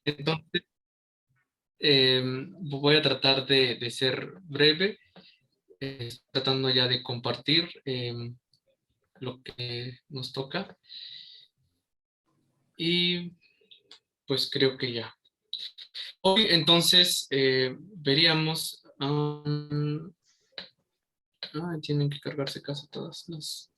Entonces, voy a tratar de ser breve, tratando ya de compartir lo que nos toca. Y pues creo que ya. Hoy entonces veríamos... tienen que cargarse casi todas las...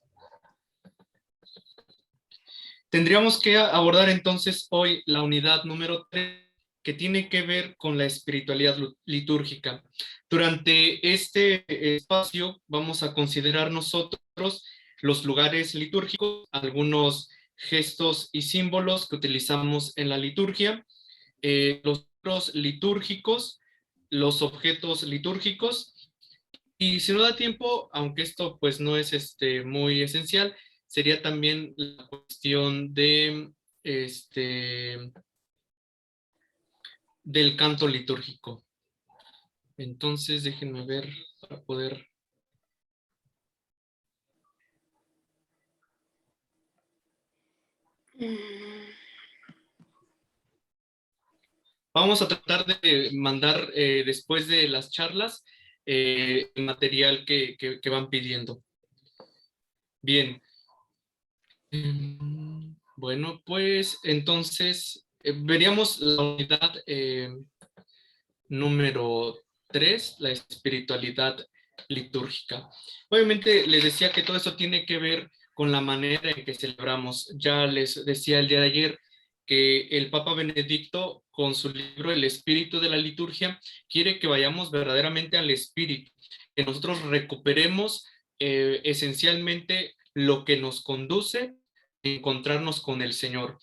Tendríamos que abordar entonces hoy la unidad número 3, que tiene que ver con la espiritualidad litúrgica. Durante este espacio vamos a considerar nosotros los lugares litúrgicos, algunos gestos y símbolos que utilizamos en la liturgia, los libros litúrgicos, los objetos litúrgicos, y si no da tiempo, aunque esto pues no es muy esencial, sería también la cuestión de este del canto litúrgico. Entonces, déjenme ver para poder... Vamos a tratar de mandar después de las charlas el material que van pidiendo. Bien. Bueno, pues entonces veríamos la unidad número 3, la espiritualidad litúrgica. Obviamente les decía que todo eso tiene que ver con la manera en que celebramos. Ya les decía el día de ayer que el Papa Benedicto, con su libro El Espíritu de la Liturgia, quiere que vayamos verdaderamente al Espíritu, que nosotros recuperemos esencialmente lo que nos conduce a encontrarnos con el Señor.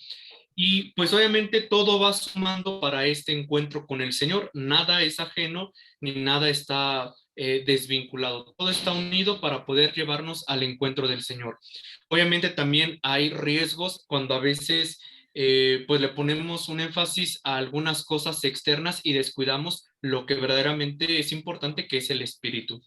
Y pues obviamente todo va sumando para este encuentro con el Señor. Nada es ajeno ni nada está desvinculado. Todo está unido para poder llevarnos al encuentro del Señor. Obviamente también hay riesgos cuando a veces pues le ponemos un énfasis a algunas cosas externas y descuidamos lo que verdaderamente es importante, que es el espíritu.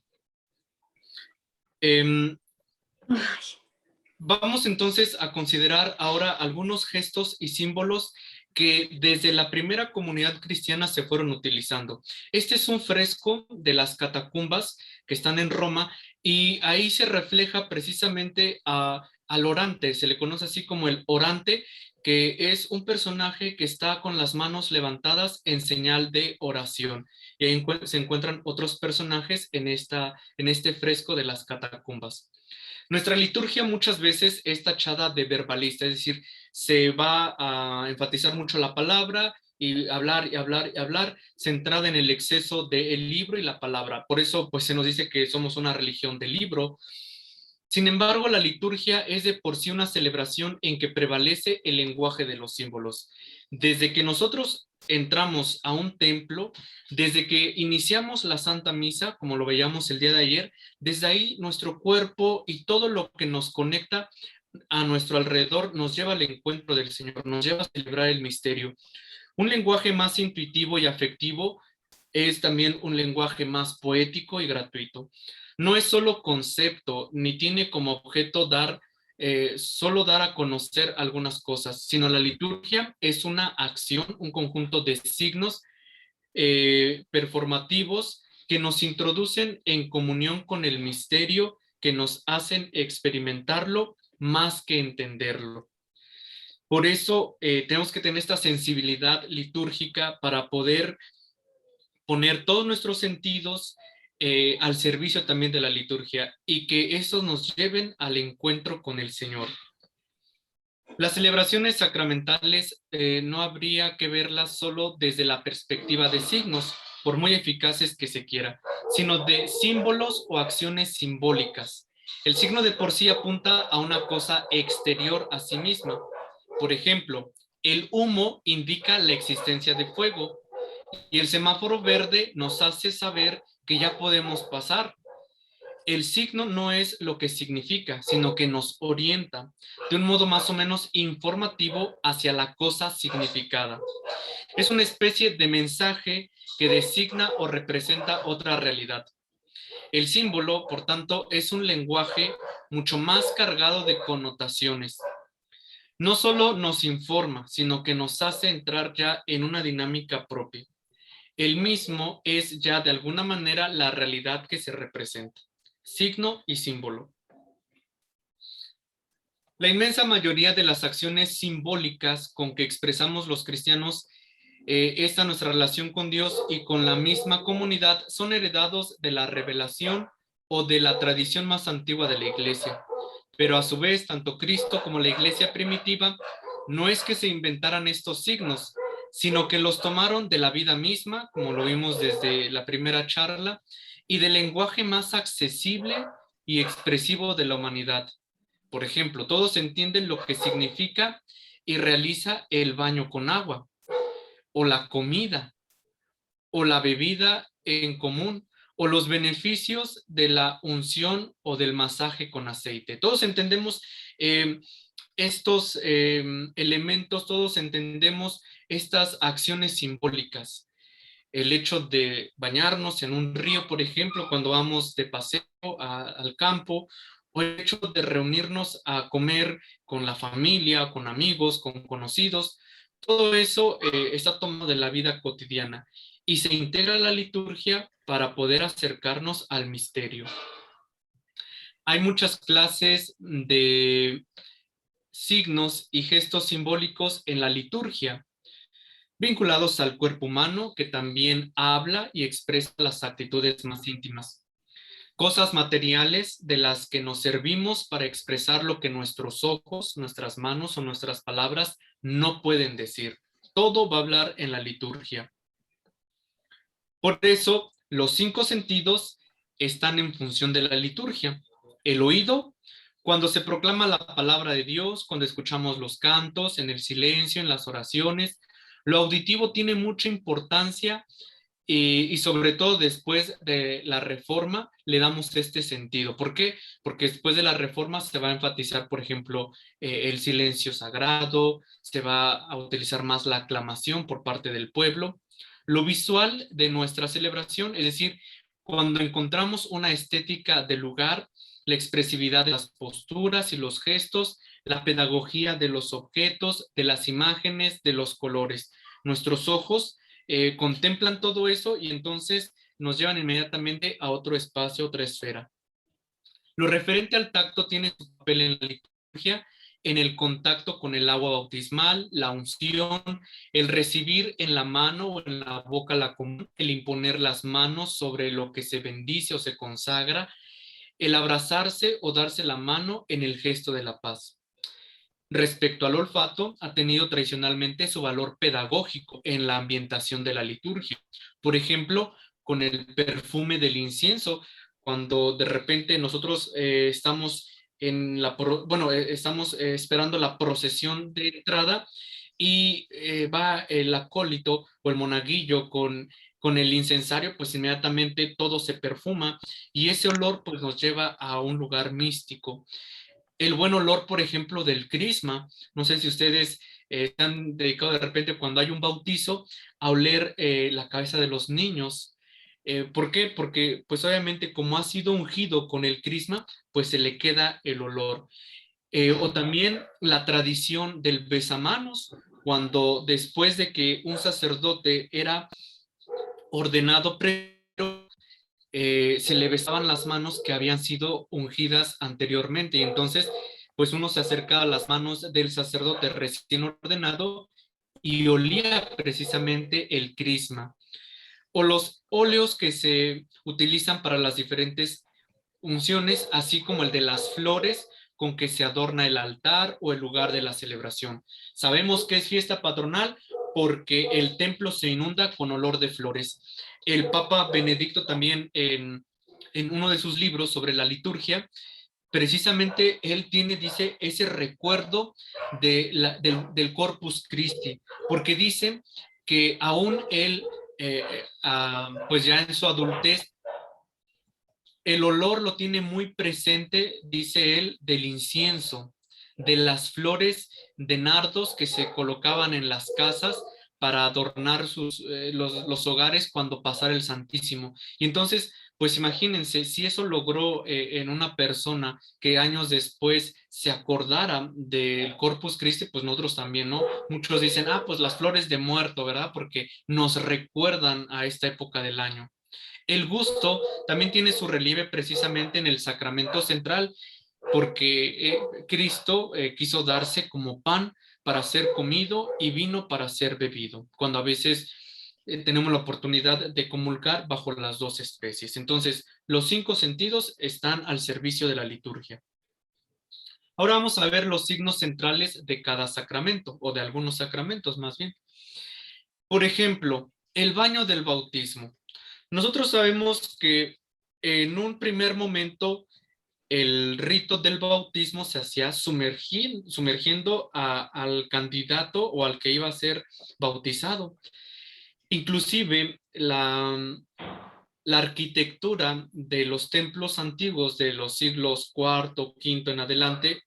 Vamos entonces a considerar ahora algunos gestos y símbolos que desde la primera comunidad cristiana se fueron utilizando. Este es un fresco de las catacumbas que están en Roma y ahí se refleja precisamente al orante, se le conoce así como el orante, que es un personaje que está con las manos levantadas en señal de oración. Y ahí se encuentran otros personajes en este fresco de las catacumbas. Nuestra liturgia muchas veces es tachada de verbalista, es decir, se va a enfatizar mucho la palabra y hablar y hablar y hablar, centrada en el exceso del libro y la palabra. Por eso, pues se nos dice que somos una religión del libro. Sin embargo, la liturgia es de por sí una celebración en que prevalece el lenguaje de los símbolos. Desde que nosotros entramos a un templo, desde que iniciamos la Santa Misa, como lo veíamos el día de ayer, desde ahí nuestro cuerpo y todo lo que nos conecta a nuestro alrededor nos lleva al encuentro del Señor, nos lleva a celebrar el misterio. Un lenguaje más intuitivo y afectivo es también un lenguaje más poético y gratuito. No es solo concepto, ni tiene como objeto solo dar a conocer algunas cosas, sino la liturgia es una acción, un conjunto de signos performativos que nos introducen en comunión con el misterio, que nos hacen experimentarlo más que entenderlo. Por eso tenemos que tener esta sensibilidad litúrgica para poder poner todos nuestros sentidos al servicio también de la liturgia y que esos nos lleven al encuentro con el Señor. Las celebraciones sacramentales no habría que verlas solo desde la perspectiva de signos, por muy eficaces que se quiera, sino de símbolos o acciones simbólicas. El signo de por sí apunta a una cosa exterior a sí misma. Por ejemplo, el humo indica la existencia de fuego y el semáforo verde nos hace saber que ya podemos pasar. El signo no es lo que significa, sino que nos orienta de un modo más o menos informativo hacia la cosa significada. Es una especie de mensaje que designa o representa otra realidad. El símbolo, por tanto, es un lenguaje mucho más cargado de connotaciones. no solo nos informa, sino que nos hace entrar ya en una dinámica propia. El mismo es ya de alguna manera la realidad que se representa, signo y símbolo. La inmensa mayoría de las acciones simbólicas con que expresamos los cristianos esta nuestra relación con Dios y con la misma comunidad son heredados de la revelación o de la tradición más antigua de la iglesia. Pero a su vez, tanto Cristo como la iglesia primitiva no es que se inventaran estos signos, sino que los tomaron de la vida misma, como lo vimos desde la primera charla, y del lenguaje más accesible y expresivo de la humanidad. Por ejemplo, todos entienden lo que significa y realiza el baño con agua, o la comida, o la bebida en común, o los beneficios de la unción o del masaje con aceite. Todos entendemos eh, estos elementos, todos entendemos estas acciones simbólicas. El hecho de bañarnos en un río, por ejemplo, cuando vamos de paseo al campo, o el hecho de reunirnos a comer con la familia, con amigos, con conocidos, todo eso está tomado de la vida cotidiana y se integra a la liturgia para poder acercarnos al misterio. Hay muchas clases de signos y gestos simbólicos en la liturgia, vinculados al cuerpo humano, que también habla y expresa las actitudes más íntimas. Cosas materiales de las que nos servimos para expresar lo que nuestros ojos, nuestras manos o nuestras palabras no pueden decir. Todo va a hablar en la liturgia. Por eso, los 5 sentidos están en función de la liturgia. El oído, cuando se proclama la palabra de Dios, cuando escuchamos los cantos, en el silencio, en las oraciones. Lo auditivo tiene mucha importancia y sobre todo después de la reforma le damos este sentido. ¿Por qué? Porque después de la reforma se va a enfatizar, por ejemplo, el silencio sagrado, se va a utilizar más la aclamación por parte del pueblo. Lo visual de nuestra celebración, es decir, cuando encontramos una estética del lugar, la expresividad de las posturas y los gestos, la pedagogía de los objetos, de las imágenes, de los colores. Nuestros ojos contemplan todo eso y entonces nos llevan inmediatamente a otro espacio, otra esfera. Lo referente al tacto tiene su papel en la liturgia, en el contacto con el agua bautismal, la unción, el recibir en la mano o en la boca la comunión, el imponer las manos sobre lo que se bendice o se consagra, el abrazarse o darse la mano en el gesto de la paz. Respecto al olfato, ha tenido tradicionalmente su valor pedagógico en la ambientación de la liturgia. Por ejemplo, con el perfume del incienso, cuando de repente nosotros estamos estamos esperando la procesión de entrada y va el acólito o el monaguillo con el incensario, pues inmediatamente todo se perfuma y ese olor pues nos lleva a un lugar místico. El buen olor, por ejemplo, del crisma. No sé si ustedes están dedicados de repente cuando hay un bautizo a oler la cabeza de los niños. ¿Por qué? Porque pues obviamente como ha sido ungido con el crisma, pues se le queda el olor. O también la tradición del besamanos, cuando después de que un sacerdote era ordenado se le besaban las manos que habían sido ungidas anteriormente. Y entonces, pues uno se acerca a las manos del sacerdote recién ordenado y olía precisamente el crisma. O los óleos que se utilizan para las diferentes unciones, así como el de las flores con que se adorna el altar o el lugar de la celebración. Sabemos que es fiesta patronal porque el templo se inunda con olor de flores. El Papa Benedicto también en uno de sus libros sobre la liturgia, precisamente él dice, ese recuerdo del Corpus Christi, porque dice que aún él, pues ya en su adultez, el olor lo tiene muy presente, dice él, del incienso, de las flores de nardos que se colocaban en las casas para adornar los hogares cuando pasara el Santísimo. Y entonces, Pues imagínense, si eso logró en una persona que años después se acordara del Corpus Christi, pues nosotros también, ¿no? Muchos dicen, ah, pues las flores de muerto, ¿verdad? Porque nos recuerdan a esta época del año. El gusto también tiene su relieve precisamente en el sacramento central, porque Cristo quiso darse como pan para ser comido y vino para ser bebido, cuando a veces tenemos la oportunidad de comulgar bajo las dos especies. Entonces, los cinco sentidos están al servicio de la liturgia. Ahora vamos a ver los signos centrales de cada sacramento, o de algunos sacramentos más bien. Por ejemplo, el baño del bautismo. Nosotros sabemos que en un primer momento el rito del bautismo se hacía sumergiendo al candidato o al que iba a ser bautizado. Inclusive la arquitectura de los templos antiguos de los siglos cuarto, quinto en adelante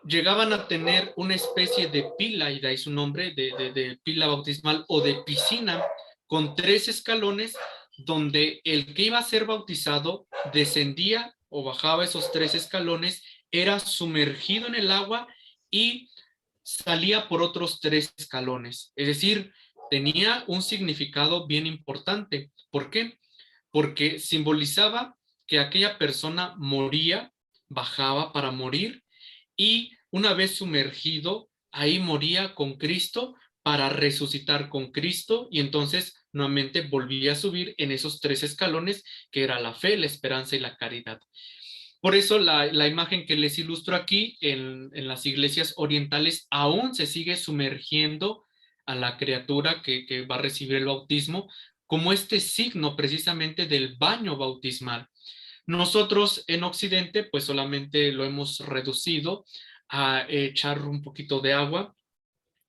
llegaban a tener una especie de pila, y de ahí su nombre, de pila bautismal o de piscina, con 3 escalones, donde el que iba a ser bautizado descendía o bajaba esos 3 escalones, era sumergido en el agua y salía por otros 3 escalones. Es decir, tenía un significado bien importante. ¿Por qué? Porque simbolizaba que aquella persona moría, bajaba para morir, y una vez sumergido, ahí moría con Cristo para resucitar con Cristo, y entonces nuevamente volvía a subir en esos 3 escalones, que era la fe, la esperanza y la caridad. Por eso la imagen que les ilustro aquí en las iglesias orientales aún se sigue sumergiendo a la criatura que va a recibir el bautismo como este signo precisamente del baño bautismal. Nosotros en Occidente pues solamente lo hemos reducido a echar un poquito de agua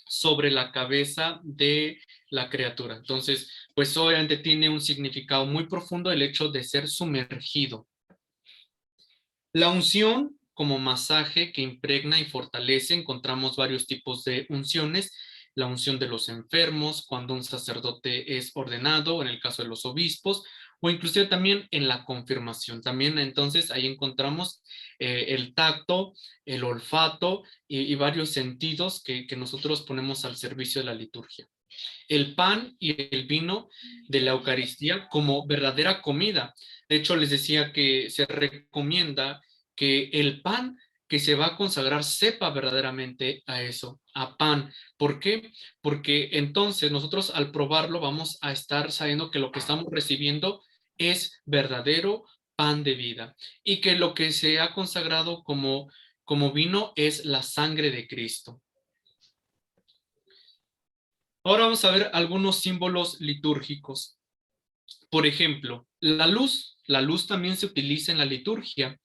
sobre la cabeza de la criatura. Entonces, pues obviamente tiene un significado muy profundo el hecho de ser sumergido. La unción como masaje que impregna y fortalece, encontramos varios tipos de unciones. La unción de los enfermos, cuando un sacerdote es ordenado, en el caso de los obispos, o inclusive también en la confirmación. También entonces ahí encontramos el tacto, el olfato y varios sentidos que nosotros ponemos al servicio de la liturgia. El pan y el vino de la Eucaristía como verdadera comida. De hecho, les decía que se recomienda que el pan que se va a consagrar sepa verdaderamente a eso, a pan. ¿Por qué? Porque entonces nosotros al probarlo vamos a estar sabiendo que lo que estamos recibiendo es verdadero pan de vida, y que lo que se ha consagrado como vino es la sangre de Cristo. Ahora vamos a ver algunos símbolos litúrgicos. Por ejemplo, la luz. La luz también se utiliza en la liturgia,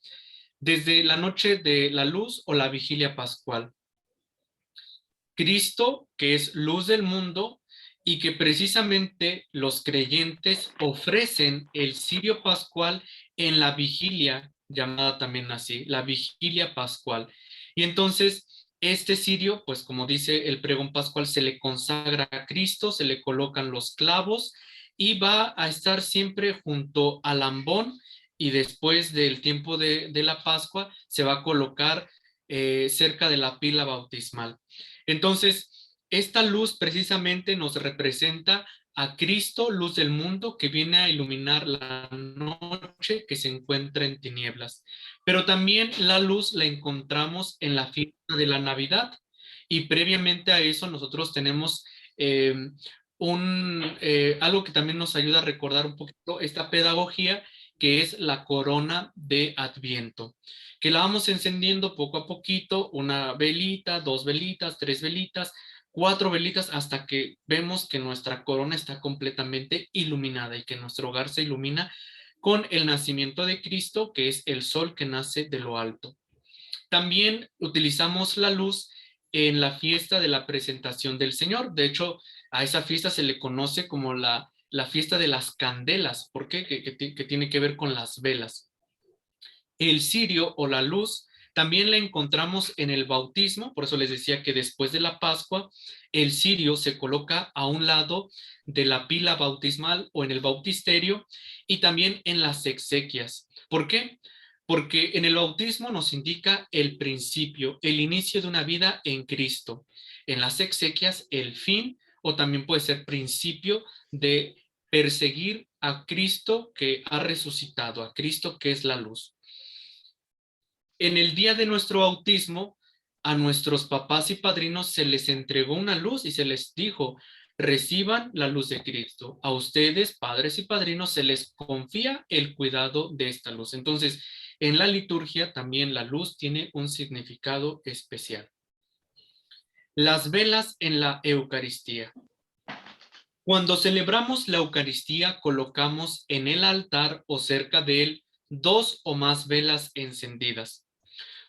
desde la noche de la luz o la vigilia pascual. Cristo, que es luz del mundo, y que precisamente los creyentes ofrecen el cirio pascual en la vigilia, llamada también así, la vigilia pascual. Y entonces, este cirio, pues como dice el pregón pascual, se le consagra a Cristo, se le colocan los clavos y va a estar siempre junto al ambón, y después del tiempo de la Pascua se va a colocar cerca de la pila bautismal. Entonces, esta luz precisamente nos representa a Cristo, luz del mundo, que viene a iluminar la noche que se encuentra en tinieblas. Pero también la luz la encontramos en la fiesta de la Navidad, y previamente a eso nosotros tenemos eh, algo que también nos ayuda a recordar un poquito esta pedagogía, que es la corona de Adviento, que la vamos encendiendo poco a poquito, una velita, 2 velitas, 3 velitas, 4 velitas, hasta que vemos que nuestra corona está completamente iluminada y que nuestro hogar se ilumina con el nacimiento de Cristo, que es el sol que nace de lo alto. También utilizamos la luz en la fiesta de la presentación del Señor. De hecho, a esa fiesta se le conoce como la fiesta de las candelas. ¿Por qué? Que tiene que ver con las velas. El cirio o la luz También la encontramos en el bautismo, por eso les decía que después de la Pascua, el cirio se coloca a un lado de la pila bautismal o en el bautisterio y también en las exequias. ¿Por qué? Porque en el bautismo nos indica el principio, el inicio de una vida en Cristo. En las exequias, el fin o también puede ser principio de perseguir a Cristo que ha resucitado, a Cristo que es la luz. En el día de nuestro bautismo, a nuestros papás y padrinos se les entregó una luz y se les dijo, reciban la luz de Cristo. A ustedes, padres y padrinos, se les confía el cuidado de esta luz. Entonces, en la liturgia también la luz tiene un significado especial. Las velas en la Eucaristía. Cuando celebramos la Eucaristía, colocamos en el altar o cerca de él 2 o más velas encendidas.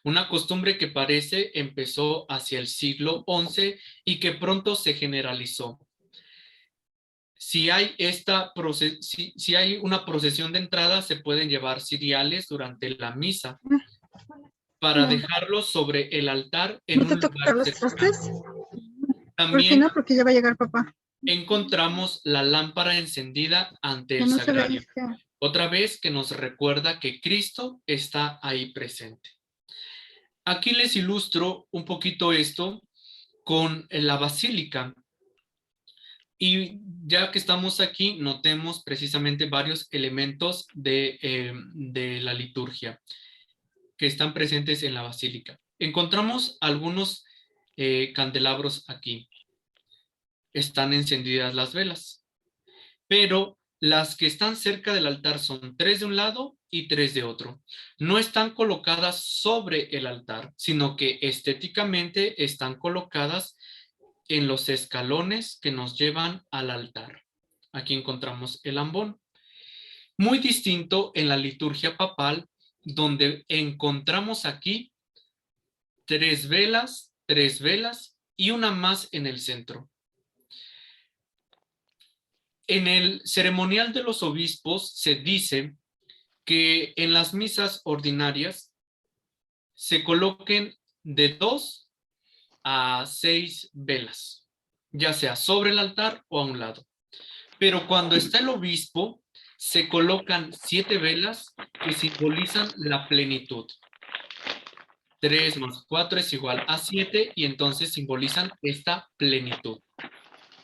Una costumbre que parece empezó hacia el siglo XI y que pronto se generalizó. Si hay una procesión de entrada, se pueden llevar ciriales durante la misa para No. dejarlos sobre el altar en ¿No un te toca lugar los cercano. trastes? Por fin También no, porque ya va a llegar papá. encontramos la lámpara encendida ante Que el no se ve, sagrario. hija. Otra vez que nos recuerda que Cristo está ahí presente. Aquí les ilustro un poquito esto con la basílica. Y ya que estamos aquí, notemos precisamente varios elementos de la liturgia que están presentes en la basílica. Encontramos algunos candelabros aquí. Están encendidas las velas, pero las que están cerca del altar son 3 de un lado y 3 de otro. No están colocadas sobre el altar, sino que estéticamente están colocadas en los escalones que nos llevan al altar. Aquí encontramos el ambón. Muy distinto en la liturgia papal, donde encontramos aquí 3 velas y una más en el centro. En el ceremonial de los obispos se dice que en las misas ordinarias se coloquen de 2 a 6 velas, ya sea sobre el altar o a un lado. Pero cuando está el obispo, se colocan 7 velas que simbolizan la plenitud. 3 más 4 es igual a 7 y entonces simbolizan esta plenitud.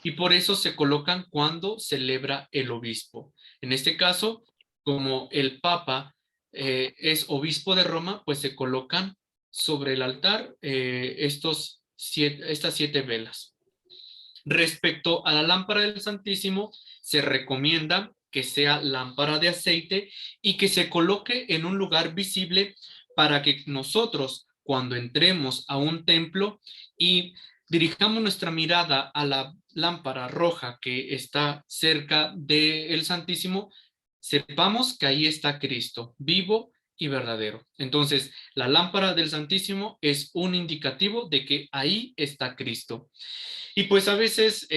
Y por eso se colocan cuando celebra el obispo. En este caso, como el Papa es obispo de Roma, pues se colocan sobre el altar estas 7 velas. Respecto a la lámpara del Santísimo, se recomienda que sea lámpara de aceite y que se coloque en un lugar visible para que nosotros, cuando entremos a un templo y dirijamos nuestra mirada a la lámpara roja que está cerca del Santísimo, sepamos que ahí está Cristo, vivo y verdadero. Entonces, la lámpara del Santísimo es un indicativo de que ahí está Cristo. Y pues a veces,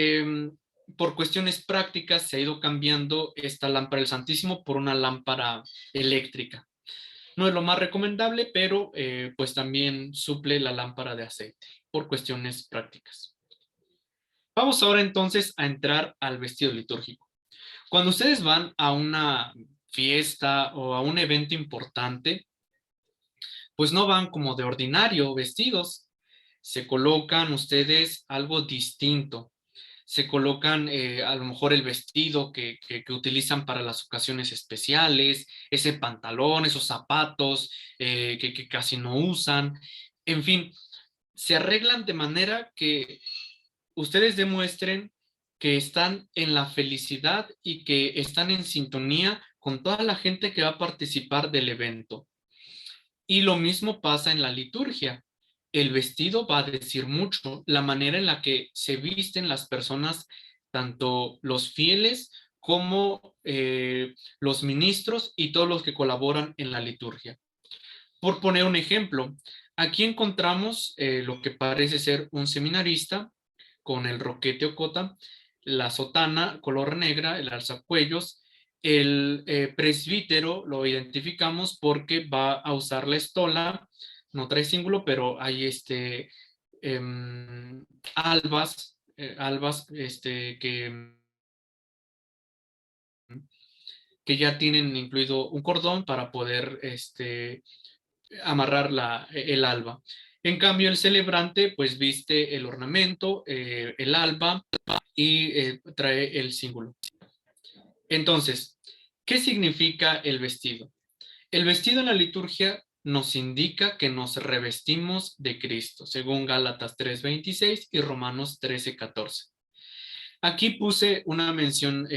por cuestiones prácticas, se ha ido cambiando esta lámpara del Santísimo por una lámpara eléctrica. No es lo más recomendable, pero pues también suple la lámpara de aceite por cuestiones prácticas. Vamos ahora entonces a entrar al vestido litúrgico. Cuando ustedes van a una fiesta o a un evento importante, pues no van como de ordinario vestidos, se colocan ustedes algo distinto. Se colocan a lo mejor el vestido que utilizan para las ocasiones especiales, ese pantalón, esos zapatos que casi no usan. En fin, se arreglan de manera que ustedes demuestren que están en la felicidad y que están en sintonía con toda la gente que va a participar del evento. Y lo mismo pasa en la liturgia. El vestido va a decir mucho, la manera en la que se visten las personas, tanto los fieles como los ministros y todos los que colaboran en la liturgia. Por poner un ejemplo, aquí encontramos lo que parece ser un seminarista con el roquete o cota, la sotana color negra, el alzacuellos. El presbítero lo identificamos porque va a usar la estola no trae símbolo, pero hay albas, que ya tienen incluido un cordón para poder amarrar el alba. En cambio, el celebrante pues viste el ornamento, el alba y trae el símbolo. Entonces, ¿qué significa el vestido? El vestido en la liturgia nos indica que nos revestimos de Cristo, según Gálatas 3:26 y Romanos 13:14. Aquí puse una mención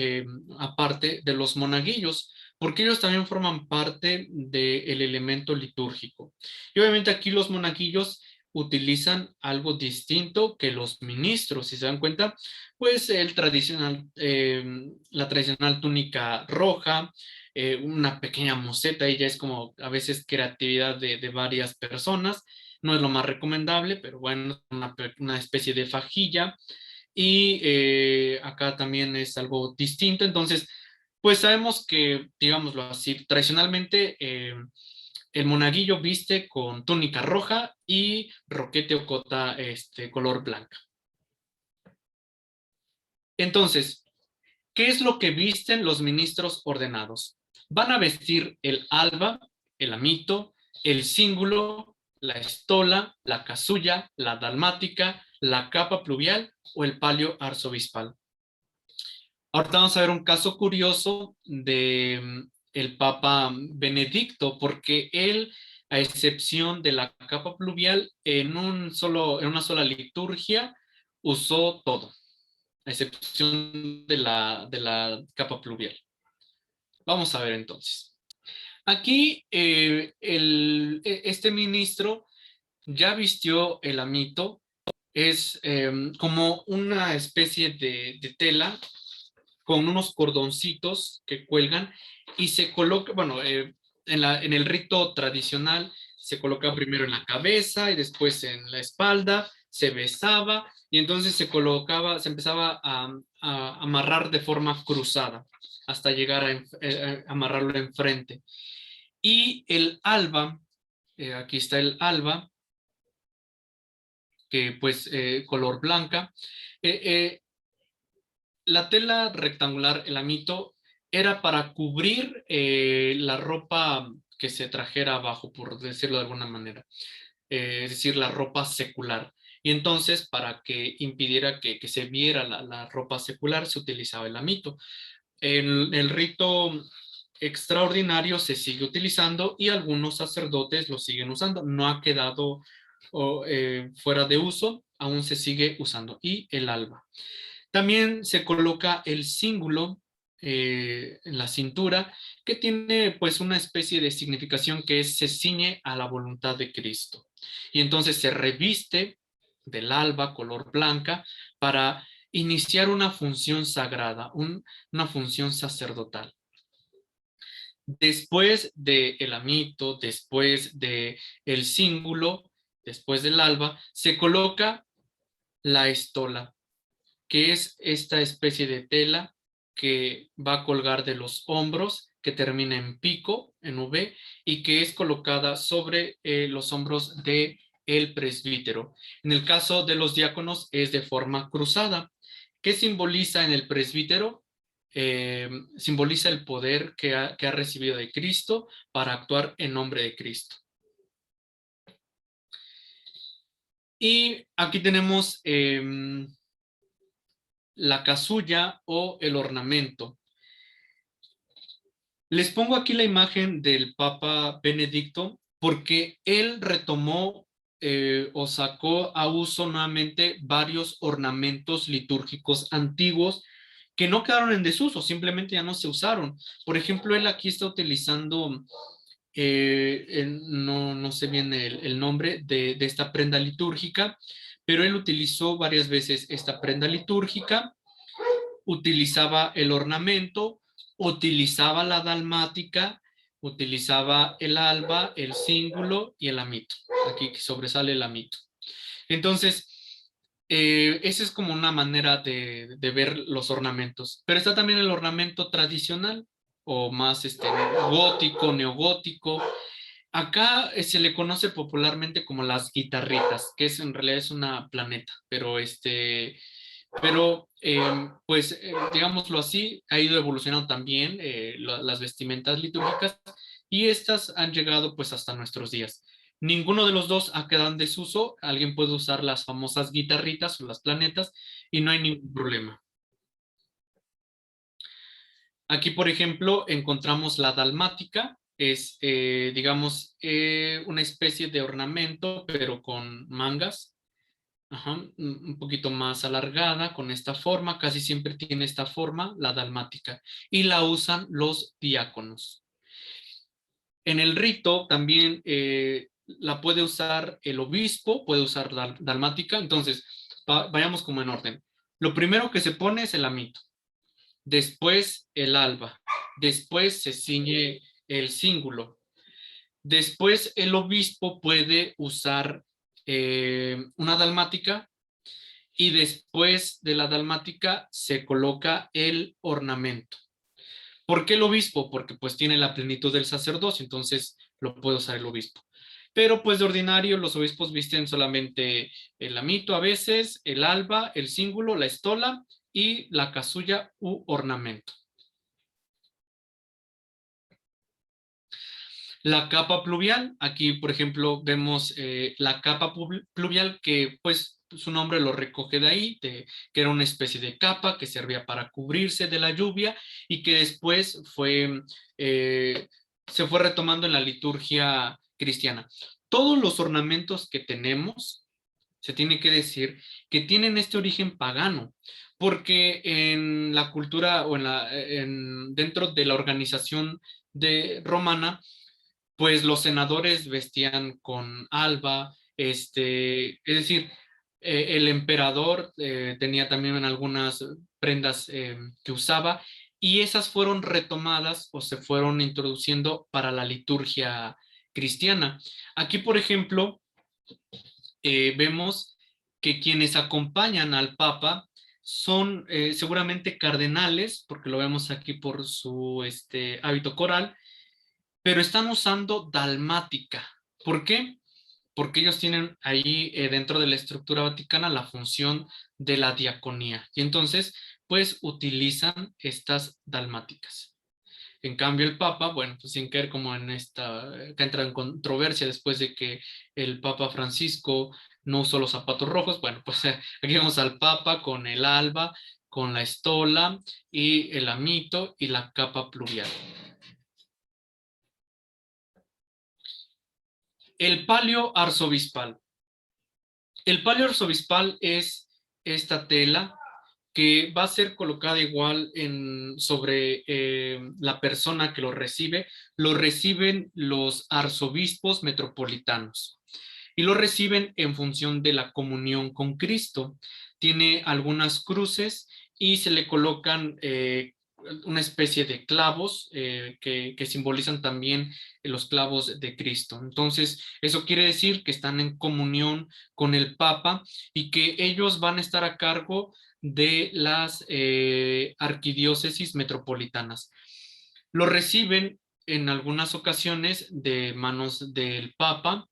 aparte de los monaguillos, porque ellos también forman parte del elemento litúrgico. Y obviamente aquí los monaguillos utilizan algo distinto que los ministros, si se dan cuenta, pues la tradicional túnica roja, una pequeña moceta, y ya es como a veces creatividad de varias personas, no es lo más recomendable, pero bueno, una especie de fajilla, y acá también es algo distinto. Entonces, pues sabemos que, digámoslo así, tradicionalmente el monaguillo viste con túnica roja y roquete o cota color blanca. Entonces, ¿qué es lo que visten los ministros ordenados? Van a vestir el alba, el amito, el cíngulo, la estola, la casulla, la dalmática, la capa pluvial o el palio arzobispal. Ahorita vamos a ver un caso curioso de el Papa Benedicto, porque él, a excepción de la capa pluvial, en una sola liturgia, usó todo, a excepción de la capa pluvial. Vamos a ver entonces. Aquí este ministro ya vistió el amito, es como una especie de tela con unos cordoncitos que cuelgan y se coloca, bueno, en el rito tradicional se coloca primero en la cabeza y después en la espalda, se besaba y entonces se empezaba a amarrar de forma cruzada hasta llegar a amarrarlo enfrente. Y el alba, aquí está el alba, que pues color blanca. Eh, eh, la tela rectangular, el amito, era para cubrir la ropa que se trajera abajo, por decirlo de alguna manera, es decir, la ropa secular. Y entonces, para que impidiera que se viera la ropa secular, se utilizaba el amito. El rito extraordinario se sigue utilizando y algunos sacerdotes lo siguen usando. No ha quedado fuera de uso, aún se sigue usando. Y el alba. También se coloca el cíngulo en la cintura, que tiene pues una especie de significación que es se ciñe a la voluntad de Cristo. Y entonces se reviste del alba color blanca para iniciar una función sagrada, una función sacerdotal. Después del amito, después del cíngulo, después del alba, se coloca la estola, que es esta especie de tela que va a colgar de los hombros, que termina en pico, en V, y que es colocada sobre los hombros de el presbítero. En el caso de los diáconos es de forma cruzada. ¿Qué simboliza en el presbítero? Simboliza el poder que ha recibido de Cristo para actuar en nombre de Cristo. Y aquí tenemos la casulla o el ornamento. Les pongo aquí la imagen del Papa Benedicto porque él retomó o sacó a uso nuevamente varios ornamentos litúrgicos antiguos que no quedaron en desuso, simplemente ya no se usaron. Por ejemplo, él aquí está utilizando, no sé bien el nombre de esta prenda litúrgica, pero él utilizó varias veces esta prenda litúrgica, utilizaba el ornamento, utilizaba la dalmática, utilizaba el alba, el cíngulo y el amito. Aquí sobresale el amito. Entonces, esa es como una manera de ver los ornamentos. Pero está también el ornamento tradicional o más gótico, neogótico. Acá se le conoce popularmente como las guitarritas, que en realidad es una planeta, pero pues digámoslo así, ha ido evolucionando también las vestimentas litúrgicas y estas han llegado pues hasta nuestros días. Ninguno de los dos ha quedado en desuso, alguien puede usar las famosas guitarritas o las planetas y no hay ningún problema. Aquí, por ejemplo, encontramos la dalmática, es, digamos, una especie de ornamento, pero con mangas, ajá, un poquito más alargada, con esta forma, casi siempre tiene esta forma, la dalmática, y la usan los diáconos. En el rito también la puede usar el obispo, puede usar dalmática, entonces vayamos como en orden. Lo primero que se pone es el amito, después el alba, después se ciñe el cíngulo, después el obispo puede usar una dalmática y después de la dalmática se coloca el ornamento. ¿Por qué el obispo? Porque pues tiene la plenitud del sacerdocio, entonces lo puede usar el obispo. Pero pues de ordinario los obispos visten solamente el amito a veces, el alba, el cíngulo, la estola y la casulla u ornamento. La capa pluvial, aquí por ejemplo vemos la capa pluvial que pues su nombre lo recoge de ahí, que era una especie de capa que servía para cubrirse de la lluvia y que después se fue retomando en la liturgia cristiana. Todos los ornamentos que tenemos, se tiene que decir, que tienen este origen pagano, porque en la cultura o dentro de la organización romana, pues los senadores vestían con alba, es decir, el emperador tenía también algunas prendas que usaba y esas fueron retomadas o se fueron introduciendo para la liturgia cristiana. Aquí, por ejemplo, vemos que quienes acompañan al Papa son seguramente cardenales, porque lo vemos aquí por su hábito coral, pero están usando dalmática. ¿Por qué? Porque ellos tienen ahí dentro de la estructura vaticana la función de la diaconía y entonces pues utilizan estas dalmáticas. En cambio el Papa, bueno, pues sin caer como en que entra en controversia después de que el Papa Francisco no usó los zapatos rojos, bueno, pues aquí vemos al Papa con el alba, con la estola y el amito y la capa pluvial. El palio arzobispal. El palio arzobispal es esta tela que va a ser colocada igual sobre la persona que lo recibe. Lo reciben los arzobispos metropolitanos y lo reciben en función de la comunión con Cristo. Tiene algunas cruces y se le colocan una especie de clavos que simbolizan también los clavos de Cristo. Entonces, eso quiere decir que están en comunión con el Papa y que ellos van a estar a cargo de las arquidiócesis metropolitanas. Lo reciben en algunas ocasiones de manos del Papa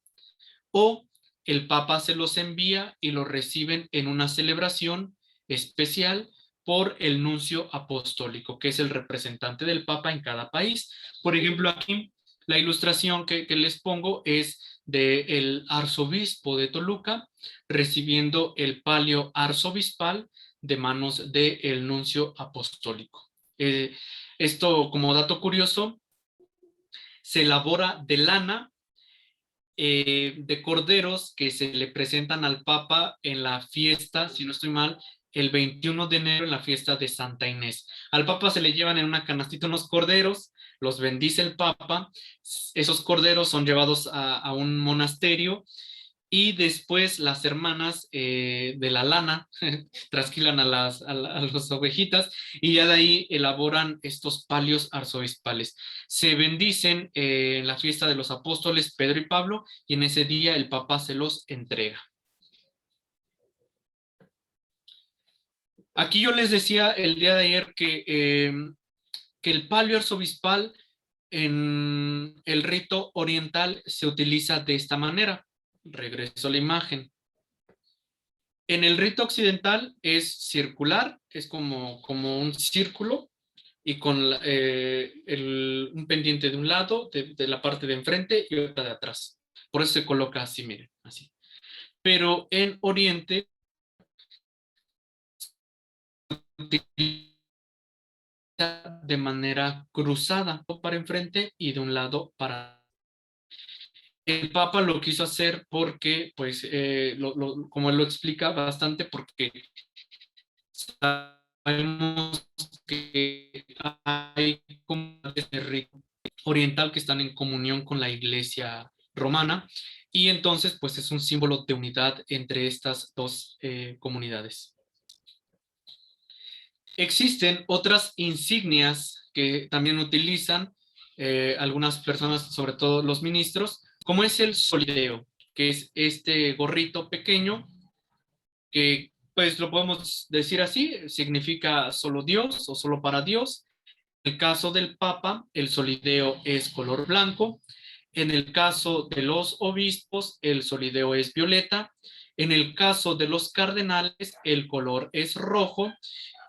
o el Papa se los envía y los reciben en una celebración especial por el nuncio apostólico, que es el representante del Papa en cada país. Por ejemplo, aquí la ilustración que les pongo es del arzobispo de Toluca recibiendo el palio arzobispal de manos del nuncio apostólico. Esto, como dato curioso, se elabora de lana de corderos que se le presentan al Papa en la fiesta, si no estoy mal, el 21 de enero en la fiesta de Santa Inés. Al Papa se le llevan en una canastita unos corderos, los bendice el Papa, esos corderos son llevados a un monasterio y después las hermanas de la lana trasquilan las ovejitas y ya de ahí elaboran estos palios arzobispales. Se bendicen en la fiesta de los apóstoles Pedro y Pablo y en ese día el Papa se los entrega. Aquí yo les decía el día de ayer que el palio arzobispal en el rito oriental se utiliza de esta manera. Regreso a la imagen. En el rito occidental es circular, es como un círculo y con un pendiente de un lado, de la parte de enfrente y otra de atrás. Por eso se coloca así, miren, así. Pero en Oriente de manera cruzada, para enfrente y de un lado para... El Papa lo quiso hacer porque, pues, como él lo explica bastante, porque sabemos que hay comunidades de rito oriental que están en comunión con la iglesia romana y entonces, pues, es un símbolo de unidad entre estas dos comunidades. Existen otras insignias que también utilizan algunas personas, sobre todo los ministros, como es el solideo, que es este gorrito pequeño que, pues lo podemos decir así, significa solo Dios o solo para Dios. En el caso del Papa, el solideo es color blanco. En el caso de los obispos, el solideo es violeta. En el caso de los cardenales, el color es rojo.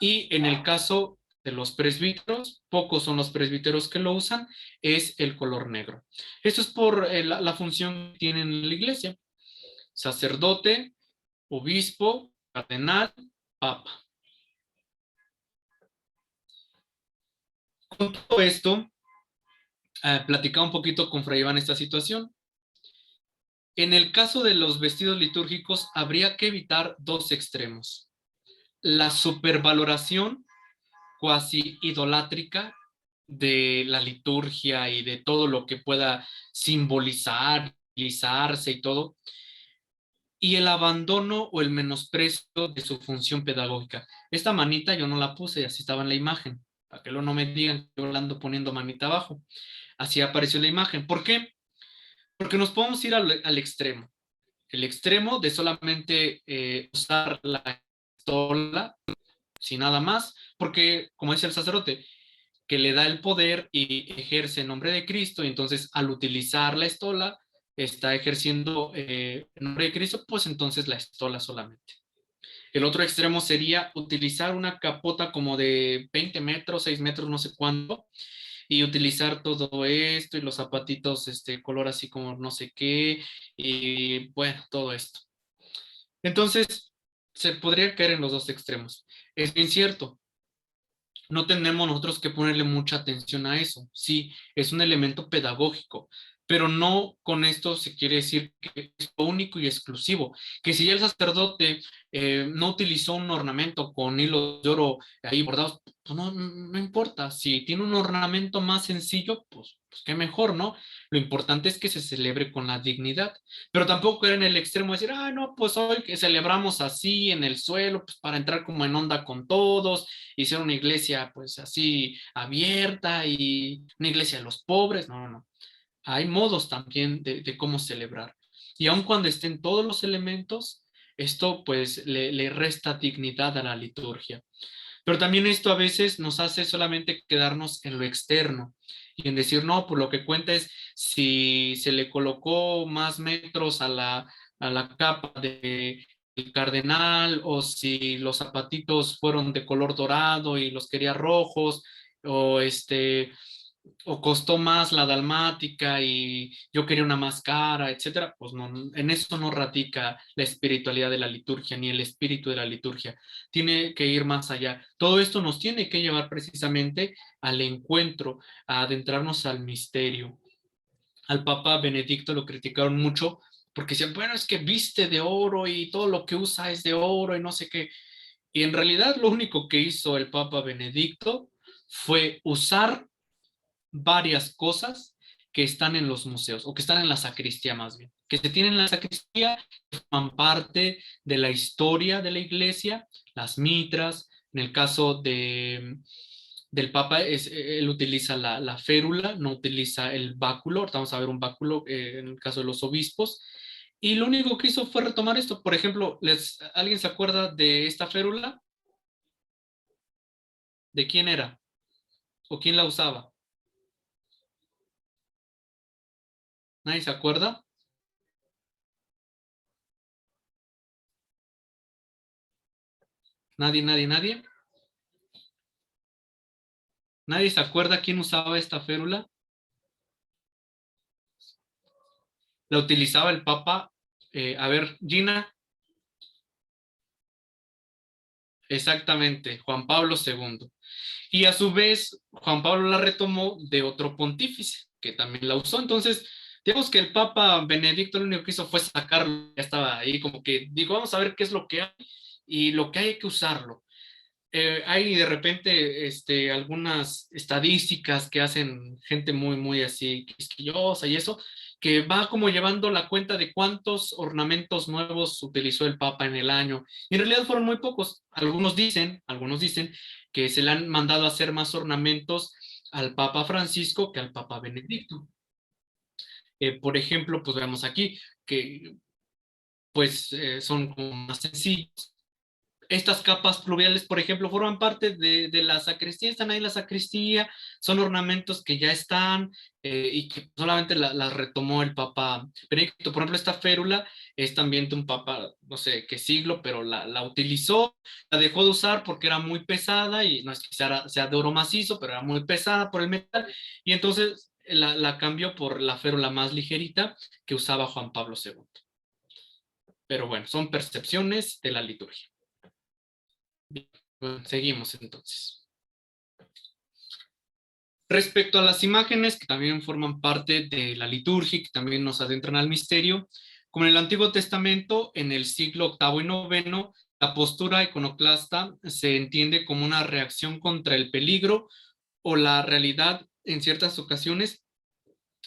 Y en el caso de los presbíteros, pocos son los presbíteros que lo usan, es el color negro. Esto es por la función que tienen en la iglesia. Sacerdote, obispo, cardenal, papa. Con todo esto, platicaba un poquito con Fray Iván esta situación. En el caso de los vestidos litúrgicos, habría que evitar dos extremos. La supervaloración cuasi idolátrica de la liturgia y de todo lo que pueda simbolizar, utilizarse y todo, y el abandono o el menosprecio de su función pedagógica. Esta manita yo no la puse y así estaba en la imagen, para que luego no me digan que yo la ando poniendo manita abajo. Así apareció la imagen. ¿Por qué? Porque nos podemos ir al extremo. El extremo de solamente usar la estola sin nada más, porque como dice el sacerdote, que le da el poder y ejerce en nombre de Cristo, y entonces al utilizar la estola, está ejerciendo en nombre de Cristo, pues entonces la estola solamente. El otro extremo sería utilizar una capota como de 20 metros, 6 metros, no sé cuánto, y utilizar todo esto y los zapatitos, color así como no sé qué, y bueno, todo esto. Entonces, se podría caer en los dos extremos. Es bien cierto, no tenemos nosotros que ponerle mucha atención a eso. Sí, es un elemento pedagógico, pero no con esto se quiere decir que es lo único y exclusivo. Que si el sacerdote no utilizó un ornamento con hilos de oro ahí bordados, pues no importa. Si tiene un ornamento más sencillo, pues qué mejor, ¿no? Lo importante es que se celebre con la dignidad, pero tampoco era en el extremo de decir, ah, no, pues hoy que celebramos así en el suelo, pues para entrar como en onda con todos y ser una iglesia pues así abierta y una iglesia de los pobres. No, no, no. Hay modos también de cómo celebrar. Y aun cuando estén todos los elementos, esto pues le resta dignidad a la liturgia. Pero también esto a veces nos hace solamente quedarnos en lo externo y en decir, no, pues lo que cuenta es si se le colocó más metros a la capa de el cardenal o si los zapatitos fueron de color dorado y los quería rojos o o costó más la dalmática y yo quería una más cara, etcétera. Pues no, en eso no radica la espiritualidad de la liturgia ni el espíritu de la liturgia. Tiene que ir más allá. Todo esto nos tiene que llevar precisamente al encuentro, a adentrarnos al misterio. Al Papa Benedicto lo criticaron mucho porque decían, bueno, es que viste de oro y todo lo que usa es de oro y no sé qué. Y en realidad lo único que hizo el Papa Benedicto fue usar varias cosas que están en los museos o que están en la sacristía más bien, que se tienen en la sacristía, forman parte de la historia de la iglesia, las mitras, en el caso del Papa, él utiliza la férula, no utiliza el báculo. Ahorita vamos a ver un báculo en el caso de los obispos. Y lo único que hizo fue retomar esto. Por ejemplo, ¿alguien se acuerda de esta férula? ¿De quién era? ¿O quién la usaba? ¿Nadie se acuerda? ¿Nadie? ¿Nadie se acuerda quién usaba esta férula? La utilizaba el Papa. A ver, Gina, exactamente, Juan Pablo II. Y a su vez, Juan Pablo la retomó de otro pontífice, que también la usó. Entonces, digamos que el Papa Benedicto lo único que hizo fue sacarlo, ya estaba ahí, como que digo, vamos a ver qué es lo que hay, y lo que hay que usarlo. Hay de repente algunas estadísticas que hacen gente muy así quisquillosa y eso, que va como llevando la cuenta de cuántos ornamentos nuevos utilizó el Papa en el año. Y en realidad fueron muy pocos. Algunos dicen que se le han mandado a hacer más ornamentos al Papa Francisco que al Papa Benedicto. Por ejemplo, pues vemos aquí que pues son como más sencillos. Estas capas pluviales, por ejemplo, forman parte de la sacristía, están ahí en la sacristía, son ornamentos que ya están y que solamente las retomó el Papa Benedicto. Por ejemplo, esta férula es también de un papa, no sé qué siglo, pero la utilizó, la dejó de usar porque era muy pesada y no es que sea de oro macizo, pero era muy pesada por el metal y entonces la cambió por la férula más ligerita que usaba Juan Pablo II. Pero bueno, son percepciones de la liturgia. Bien, bueno, seguimos entonces. Respecto a las imágenes que también forman parte de la liturgia, que también nos adentran al misterio, como en el Antiguo Testamento, en el siglo octavo y noveno, la postura iconoclasta se entiende como una reacción contra el peligro o la realidad en ciertas ocasiones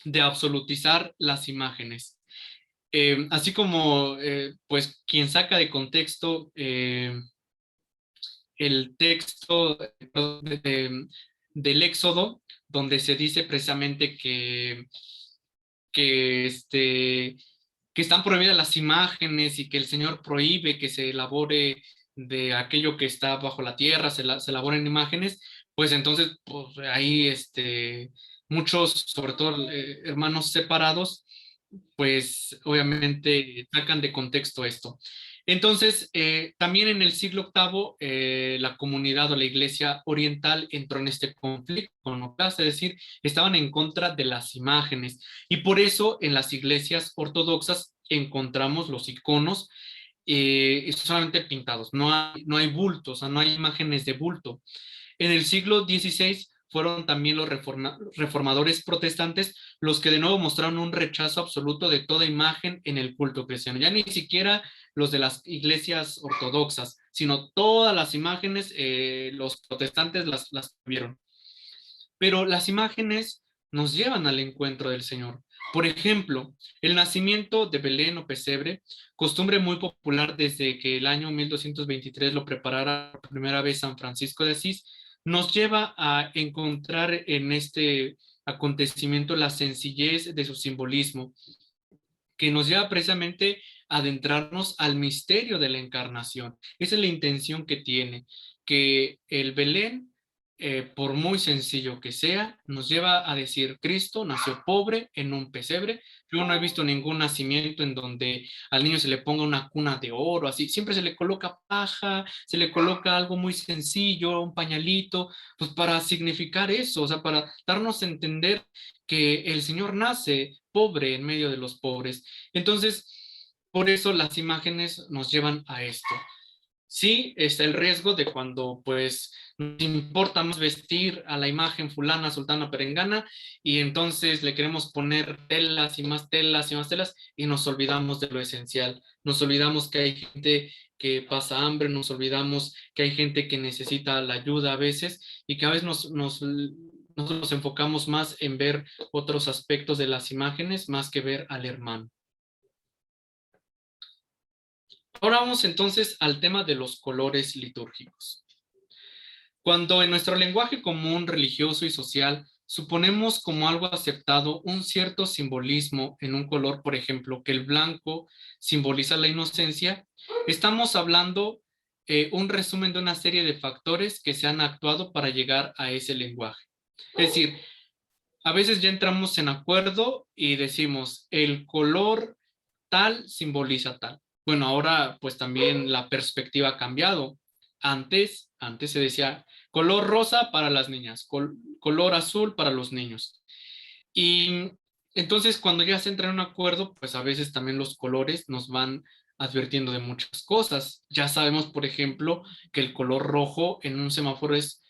de absolutizar las imágenes. Así como, pues, quien saca de contexto el texto del Éxodo, donde se dice precisamente que, este, que están prohibidas las imágenes y que el Señor prohíbe que se elabore de aquello que está bajo la tierra, se elaboren imágenes, pues entonces pues, ahí muchos, sobre todo hermanos separados, pues obviamente sacan de contexto esto. Entonces, también en el siglo octavo, la comunidad o la iglesia oriental entró en este conflicto es decir, estaban en contra de las imágenes. Y por eso en las iglesias ortodoxas encontramos los iconos solamente pintados, no hay bultos, o sea, no hay imágenes de bulto. En el siglo XVI fueron también los reformadores protestantes los que de nuevo mostraron un rechazo absoluto de toda imagen en el culto cristiano. Ya ni siquiera los de las iglesias ortodoxas, sino todas las imágenes, los protestantes las vieron. Pero las imágenes nos llevan al encuentro del Señor. Por ejemplo, el nacimiento de Belén o pesebre, costumbre muy popular desde que el año 1223 lo preparara por primera vez San Francisco de Asís, nos lleva a encontrar en este acontecimiento la sencillez de su simbolismo, que nos lleva precisamente a adentrarnos al misterio de la encarnación. Esa es la intención que tiene, que el Belén, por muy sencillo que sea, nos lleva a decir, Cristo nació pobre en un pesebre. Yo no he visto ningún nacimiento en donde al niño se le ponga una cuna de oro, así. Siempre se le coloca paja, se le coloca algo muy sencillo, un pañalito, pues para significar eso, o sea, para darnos a entender que el Señor nace pobre en medio de los pobres. Entonces, por eso las imágenes nos llevan a esto. Sí, está el riesgo de cuando pues nos importa más vestir a la imagen fulana, sultana, perengana y entonces le queremos poner telas y más telas y más telas y nos olvidamos de lo esencial. Nos olvidamos que hay gente que pasa hambre, nos olvidamos que hay gente que necesita la ayuda a veces y que a veces nosotros nos enfocamos más en ver otros aspectos de las imágenes más que ver al hermano. Ahora vamos entonces al tema de los colores litúrgicos. Cuando en nuestro lenguaje común, religioso y social suponemos como algo aceptado un cierto simbolismo en un color, por ejemplo, que el blanco simboliza la inocencia, estamos hablando un resumen de una serie de factores que se han actuado para llegar a ese lenguaje. Es decir, a veces ya entramos en acuerdo y decimos, el color tal simboliza tal. Bueno, ahora pues también la perspectiva ha cambiado. Antes se decía color rosa para las niñas, color azul para los niños. Y entonces cuando ya se entra en un acuerdo, pues a veces también los colores nos van advirtiendo de muchas cosas. Ya sabemos, por ejemplo, que el color rojo en un semáforo es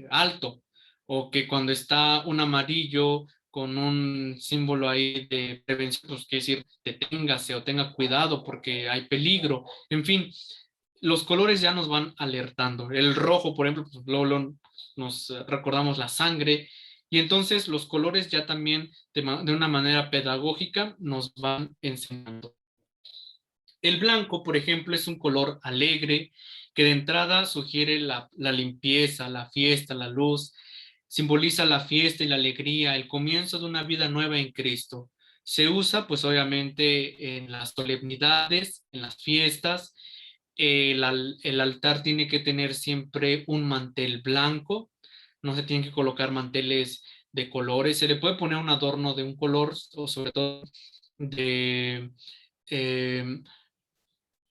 alto, o que cuando está un amarillo con un símbolo ahí de prevención, pues quiere decir deténgase o tenga cuidado porque hay peligro. En fin, los colores ya nos van alertando. El rojo, por ejemplo, pues luego nos recordamos la sangre, y entonces los colores ya también de una manera pedagógica nos van enseñando. El blanco, por ejemplo, es un color alegre que de entrada sugiere la limpieza, la fiesta, la luz, simboliza la fiesta y la alegría, el comienzo de una vida nueva en Cristo. Se usa pues obviamente en las solemnidades, en las fiestas. El altar tiene que tener siempre un mantel blanco, no se tienen que colocar manteles de colores, se le puede poner un adorno de un color o sobre todo de eh,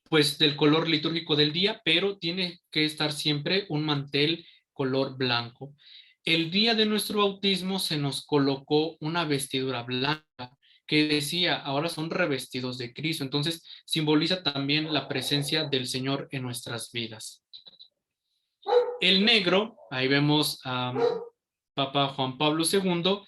pues del color litúrgico del día, pero tiene que estar siempre un mantel color blanco. El día de nuestro bautismo se nos colocó una vestidura blanca que decía, ahora son revestidos de Cristo. Entonces simboliza también la presencia del Señor en nuestras vidas. El negro, ahí vemos a Papa Juan Pablo II,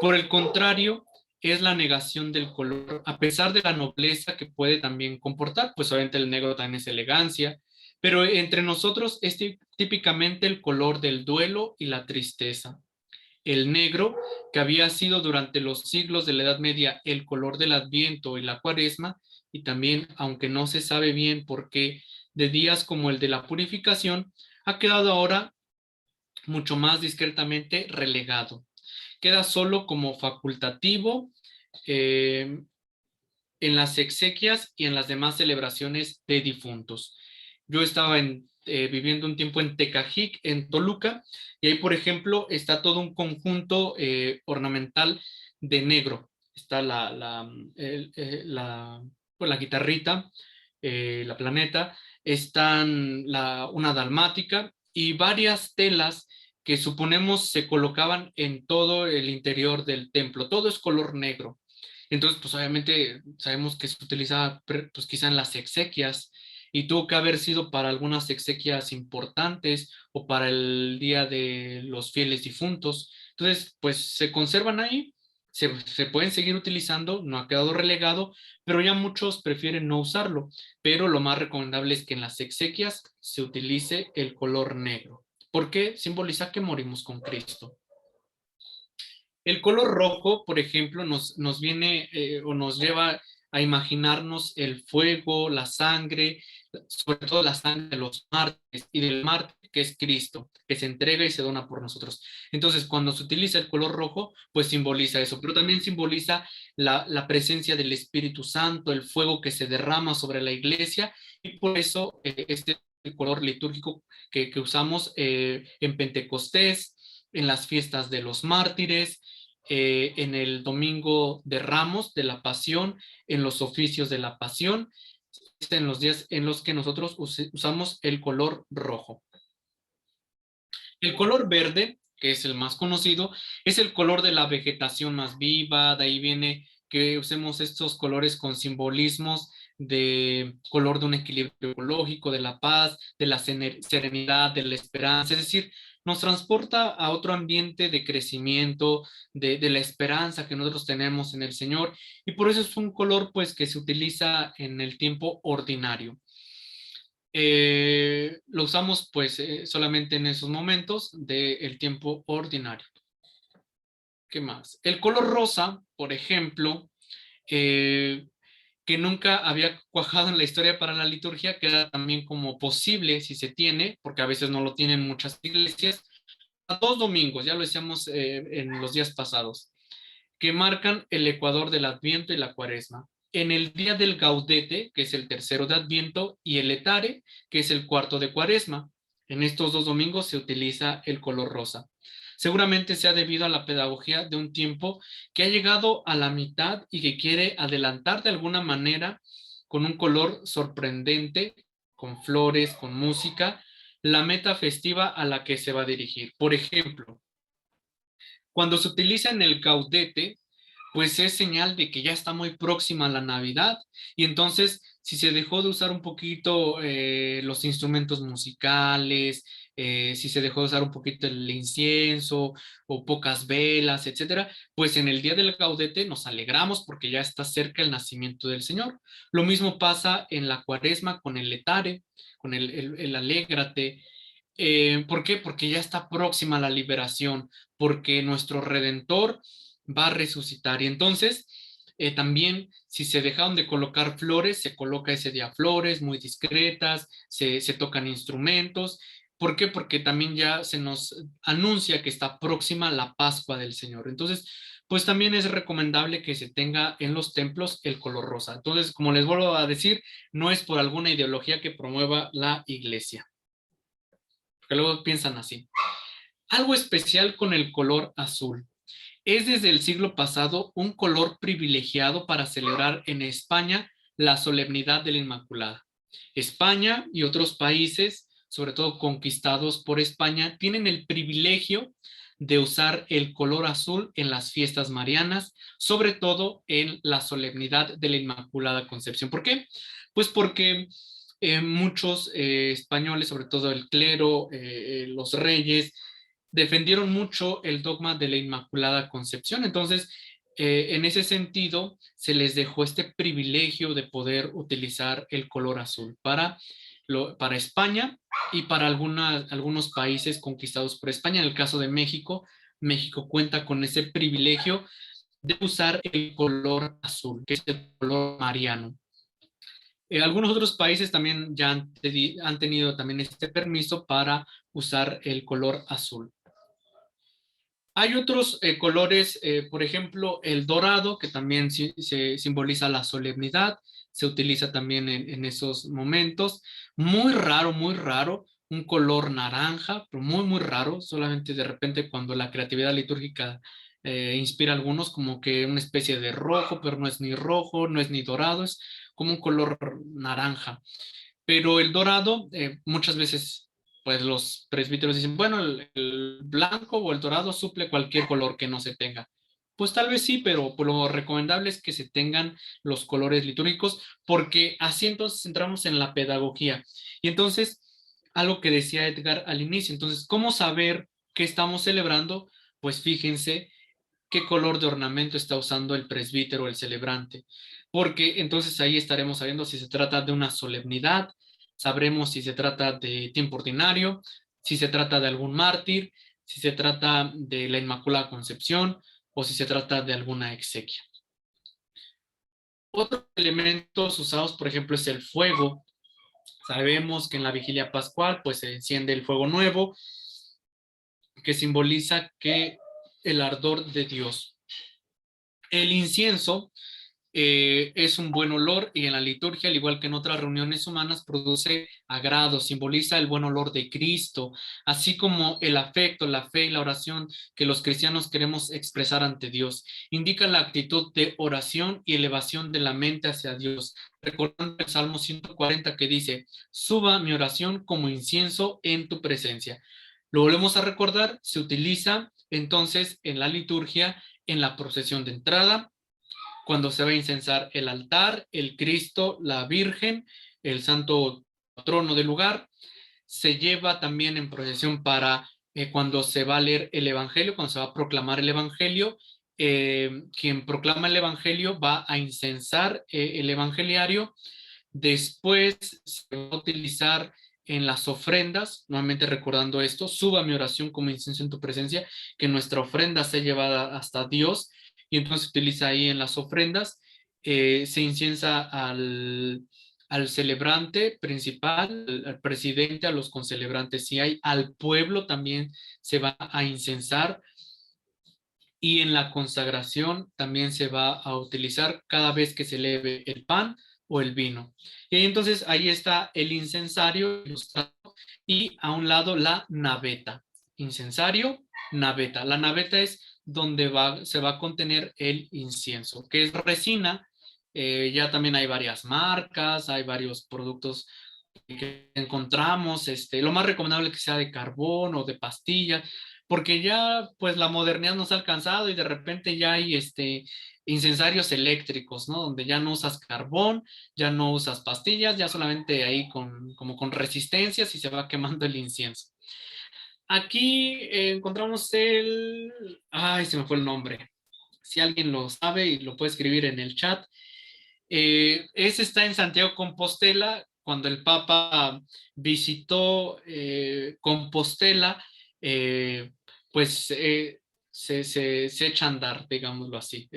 por el contrario, es la negación del color, a pesar de la nobleza que puede también comportar, pues obviamente el negro también es elegancia, pero entre nosotros es típicamente el color del duelo y la tristeza. El negro, que había sido durante los siglos de la Edad Media el color del Adviento y la Cuaresma, y también, aunque no se sabe bien por qué, de días como el de la Purificación, ha quedado ahora mucho más discretamente relegado. Queda solo como facultativo eh, en las exequias y en las demás celebraciones de difuntos. Yo estaba viviendo un tiempo en Tecajic, en Toluca, y ahí, por ejemplo, está todo un conjunto ornamental de negro. Está pues, la guitarrita, la planeta, están una dalmática y varias telas que suponemos se colocaban en todo el interior del templo. Todo es color negro. Entonces, pues obviamente sabemos que se utiliza pues quizá en las exequias, y tuvo que haber sido para algunas exequias importantes o para el día de los fieles difuntos. Entonces, pues se conservan ahí, se pueden seguir utilizando, no ha quedado relegado, pero ya muchos prefieren no usarlo. Pero lo más recomendable es que en las exequias se utilice el color negro, porque simboliza que morimos con Cristo. El color rojo, por ejemplo, nos viene o nos lleva a imaginarnos el fuego, la sangre, sobre todo la sangre de los mártires y del mártir que es Cristo, que se entrega y se dona por nosotros. Entonces, cuando se utiliza el color rojo, pues simboliza eso, pero también simboliza la presencia del Espíritu Santo, el fuego que se derrama sobre la iglesia, y por eso este es el color litúrgico que usamos en Pentecostés, en las fiestas de los mártires, en el Domingo de Ramos de la Pasión, en los oficios de la Pasión, en los días en los que nosotros usamos el color rojo. El color verde, que es el más conocido, es el color de la vegetación más viva. De ahí viene que usemos estos colores con simbolismos de color de un equilibrio ecológico, de la paz, de la serenidad, de la esperanza. Es decir, nos transporta a otro ambiente de crecimiento, de la esperanza que nosotros tenemos en el Señor, y por eso es un color pues que se utiliza en el tiempo ordinario. Lo usamos pues solamente en esos momentos del tiempo ordinario. ¿Qué más? El color rosa, por ejemplo, eh, que nunca había cuajado en la historia para la liturgia, queda también como posible si se tiene, porque a veces no lo tienen muchas iglesias, a 2 domingos, ya lo decíamos en los días pasados, que marcan el ecuador del Adviento y la Cuaresma. En el día del Gaudete, que es el tercero de Adviento, y el Etare, que es el cuarto de Cuaresma. En estos 2 domingos se utiliza el color rosa. Seguramente sea debido a la pedagogía de un tiempo que ha llegado a la mitad y que quiere adelantar de alguna manera con un color sorprendente, con flores, con música, la meta festiva a la que se va a dirigir. Por ejemplo, cuando se utiliza en el gaudete, pues es señal de que ya está muy próxima la Navidad y entonces si se dejó de usar un poquito los instrumentos musicales, si se dejó de usar un poquito el incienso o pocas velas, etcétera, pues en el día del gaudete nos alegramos porque ya está cerca el nacimiento del Señor. Lo mismo pasa en la cuaresma con el letare, con el alégrate. ¿Por qué? Porque ya está próxima la liberación, porque nuestro Redentor va a resucitar. Y entonces, también, si se dejaron de colocar flores, se coloca ese día flores muy discretas, se tocan instrumentos. ¿Por qué? Porque también ya se nos anuncia que está próxima la Pascua del Señor. Entonces, pues también es recomendable que se tenga en los templos el color rosa. Entonces, como les vuelvo a decir, no es por alguna ideología que promueva la iglesia, porque luego piensan así. Algo especial con el color azul. Es desde el siglo pasado un color privilegiado para celebrar en España la solemnidad de la Inmaculada. España y otros países, sobre todo conquistados por España, tienen el privilegio de usar el color azul en las fiestas marianas, sobre todo en la solemnidad de la Inmaculada Concepción. ¿Por qué? Pues porque muchos españoles, sobre todo el clero, los reyes, defendieron mucho el dogma de la Inmaculada Concepción. Entonces, en ese sentido, se les dejó este privilegio de poder utilizar el color azul para España y para algunos países conquistados por España. En el caso de México, México cuenta con ese privilegio de usar el color azul, que es el color mariano. Algunos otros países también ya han tenido también este permiso para usar el color azul. Hay otros colores, por ejemplo, el dorado, que también se simboliza la solemnidad, se utiliza también en esos momentos. Muy raro, un color naranja, pero muy, muy raro, solamente de repente cuando la creatividad litúrgica inspira a algunos como que una especie de rojo, pero no es ni rojo, no es ni dorado, es como un color naranja. Pero el dorado, muchas veces, pues los presbíteros dicen, bueno, el blanco o el dorado suple cualquier color que no se tenga. Pues tal vez sí, pero pues, lo recomendable es que se tengan los colores litúrgicos, porque así entonces entramos en la pedagogía. Y entonces, algo que decía Edgar al inicio, entonces, ¿cómo saber qué estamos celebrando? Pues fíjense qué color de ornamento está usando el presbítero o el celebrante, porque entonces ahí estaremos sabiendo si se trata de una solemnidad, sabremos si se trata de tiempo ordinario, si se trata de algún mártir, si se trata de la Inmaculada Concepción o si se trata de alguna exequia. Otros elementos usados, por ejemplo, es el fuego. Sabemos que en la vigilia pascual pues se enciende el fuego nuevo, que simboliza que el ardor de Dios. El incienso es un buen olor y en la liturgia, al igual que en otras reuniones humanas, produce agrado, simboliza el buen olor de Cristo, así como el afecto, la fe y la oración que los cristianos queremos expresar ante Dios. Indica la actitud de oración y elevación de la mente hacia Dios, recordando el Salmo 140 que dice, suba mi oración como incienso en tu presencia. Lo volvemos a recordar, se utiliza entonces en la liturgia, en la procesión de entrada, cuando se va a incensar el altar, el Cristo, la Virgen, el santo patrono del lugar. Se lleva también en procesión para cuando se va a leer el Evangelio, cuando se va a proclamar el Evangelio. Quien proclama el Evangelio va a incensar el evangeliario. Después se va a utilizar en las ofrendas, nuevamente recordando esto, suba mi oración como incienso en tu presencia, que nuestra ofrenda sea llevada hasta Dios, y entonces se utiliza ahí en las ofrendas, se inciensa al celebrante principal, al presidente, a los concelebrantes, si hay, al pueblo también se va a incensar, y en la consagración también se va a utilizar cada vez que se eleve el pan o el vino. Y entonces ahí está el incensario ilustrado y a un lado la naveta. Incensario, naveta. La naveta es donde se va a contener el incienso, que es resina. Ya también hay varias marcas, hay varios productos que encontramos, lo más recomendable que sea de carbón o de pastilla, porque ya pues la modernidad nos ha alcanzado y de repente ya hay incensarios eléctricos, ¿no? Donde ya no usas carbón, ya no usas pastillas, ya solamente ahí como con resistencias y se va quemando el incienso. Aquí encontramos ay, se me fue el nombre. Si alguien lo sabe y lo puede escribir en el chat. Ese está en Santiago Compostela. Cuando el Papa visitó Compostela, eh, pues se echa a andar, digámoslo así.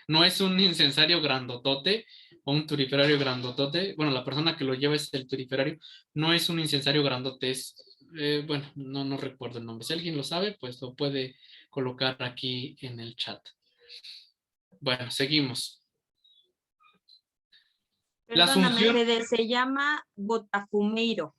No es un incensario grandotote o un turiferario grandotote. Bueno, la persona que lo lleva es el turiferario. No es un incensario grandote, bueno, no recuerdo el nombre. Si alguien lo sabe, pues lo puede colocar aquí en el chat. Bueno, seguimos. Las Perdóname, funciones. Fede, se llama Botafumeiro.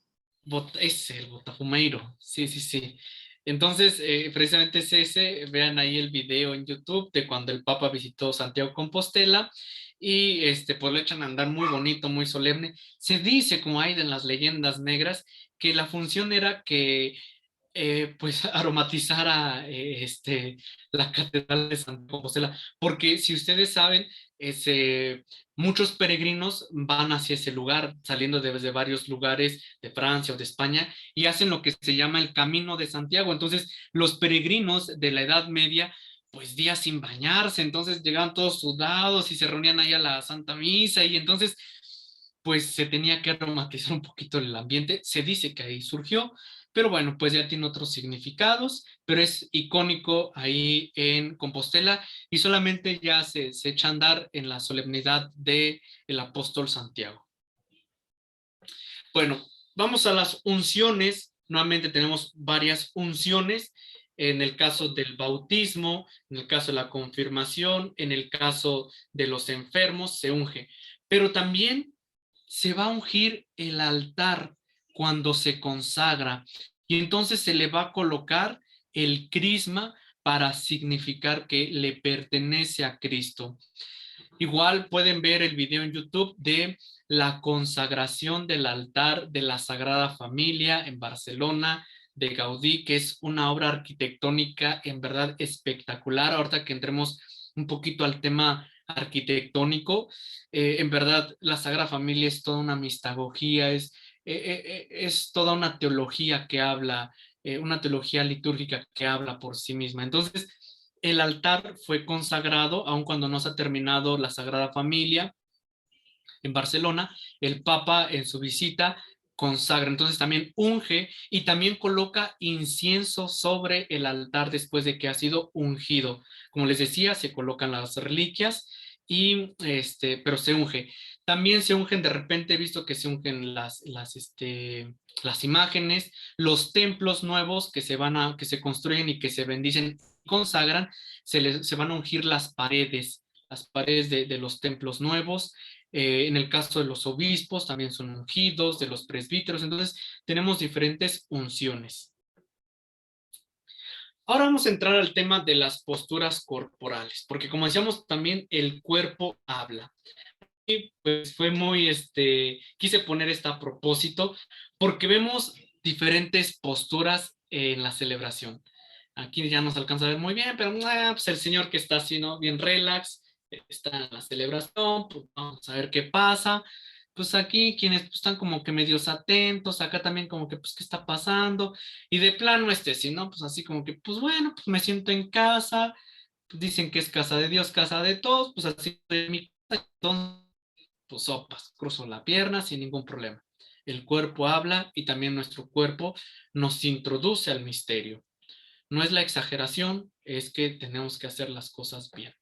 Es el Botafumeiro, sí, sí, sí. Entonces, precisamente es ese, vean ahí el video en YouTube de cuando el Papa visitó Santiago Compostela y pues lo echan a andar muy bonito, muy solemne. Se dice, como hay en las leyendas negras, que la función era que pues aromatizara la Catedral de Santa Compostela, porque si ustedes saben, muchos peregrinos van hacia ese lugar, saliendo desde varios lugares de Francia o de España, y hacen lo que se llama el Camino de Santiago. Entonces, los peregrinos de la Edad Media, pues días sin bañarse, entonces llegaban todos sudados y se reunían ahí a la Santa Misa, y entonces pues se tenía que aromatizar un poquito el ambiente. Se dice que ahí surgió, pero bueno, pues ya tiene otros significados, pero es icónico ahí en Compostela y solamente ya se echa a andar en la solemnidad del apóstol Santiago. Bueno, vamos a las unciones. Nuevamente tenemos varias unciones. En el caso del bautismo, en el caso de la confirmación, en el caso de los enfermos, se unge. Pero también se va a ungir el altar cuando se consagra y entonces se le va a colocar el crisma para significar que le pertenece a Cristo. Igual pueden ver el video en YouTube de la consagración del altar de la Sagrada Familia en Barcelona de Gaudí, que es una obra arquitectónica en verdad espectacular. Ahorita que entremos un poquito al tema arquitectónico, en verdad la Sagrada Familia es toda una mistagogía, es toda una teología que habla, una teología litúrgica que habla por sí misma. Entonces, el altar fue consagrado, aun cuando no se ha terminado la Sagrada Familia en Barcelona, el Papa en su visita consagra, entonces también unge y también coloca incienso sobre el altar después de que ha sido ungido. Como les decía, se colocan las reliquias y pero se unge. También se ungen, de repente he visto que se ungen las imágenes, los templos nuevos que se construyen y que se bendicen, consagran, se van a ungir las paredes de los templos nuevos. En el caso de los obispos también son ungidos, de los presbíteros, entonces tenemos diferentes unciones. Ahora vamos a entrar al tema de las posturas corporales, porque como decíamos también el cuerpo habla. Y pues fue muy, quise poner esto a propósito, porque vemos diferentes posturas en la celebración. Aquí ya no se alcanza a ver muy bien, pero pues el señor que está así, ¿no? Bien relax, está en la celebración, pues vamos a ver qué pasa. Pues aquí quienes pues, están como que medios atentos, acá también como que pues qué está pasando, y de plano si no, pues así como que pues bueno, pues me siento en casa, pues, dicen que es casa de Dios, casa de todos, pues así estoy en mi casa, entonces pues sopas, cruzo la pierna sin ningún problema. El cuerpo habla y también nuestro cuerpo nos introduce al misterio. No es la exageración, es que tenemos que hacer las cosas bien.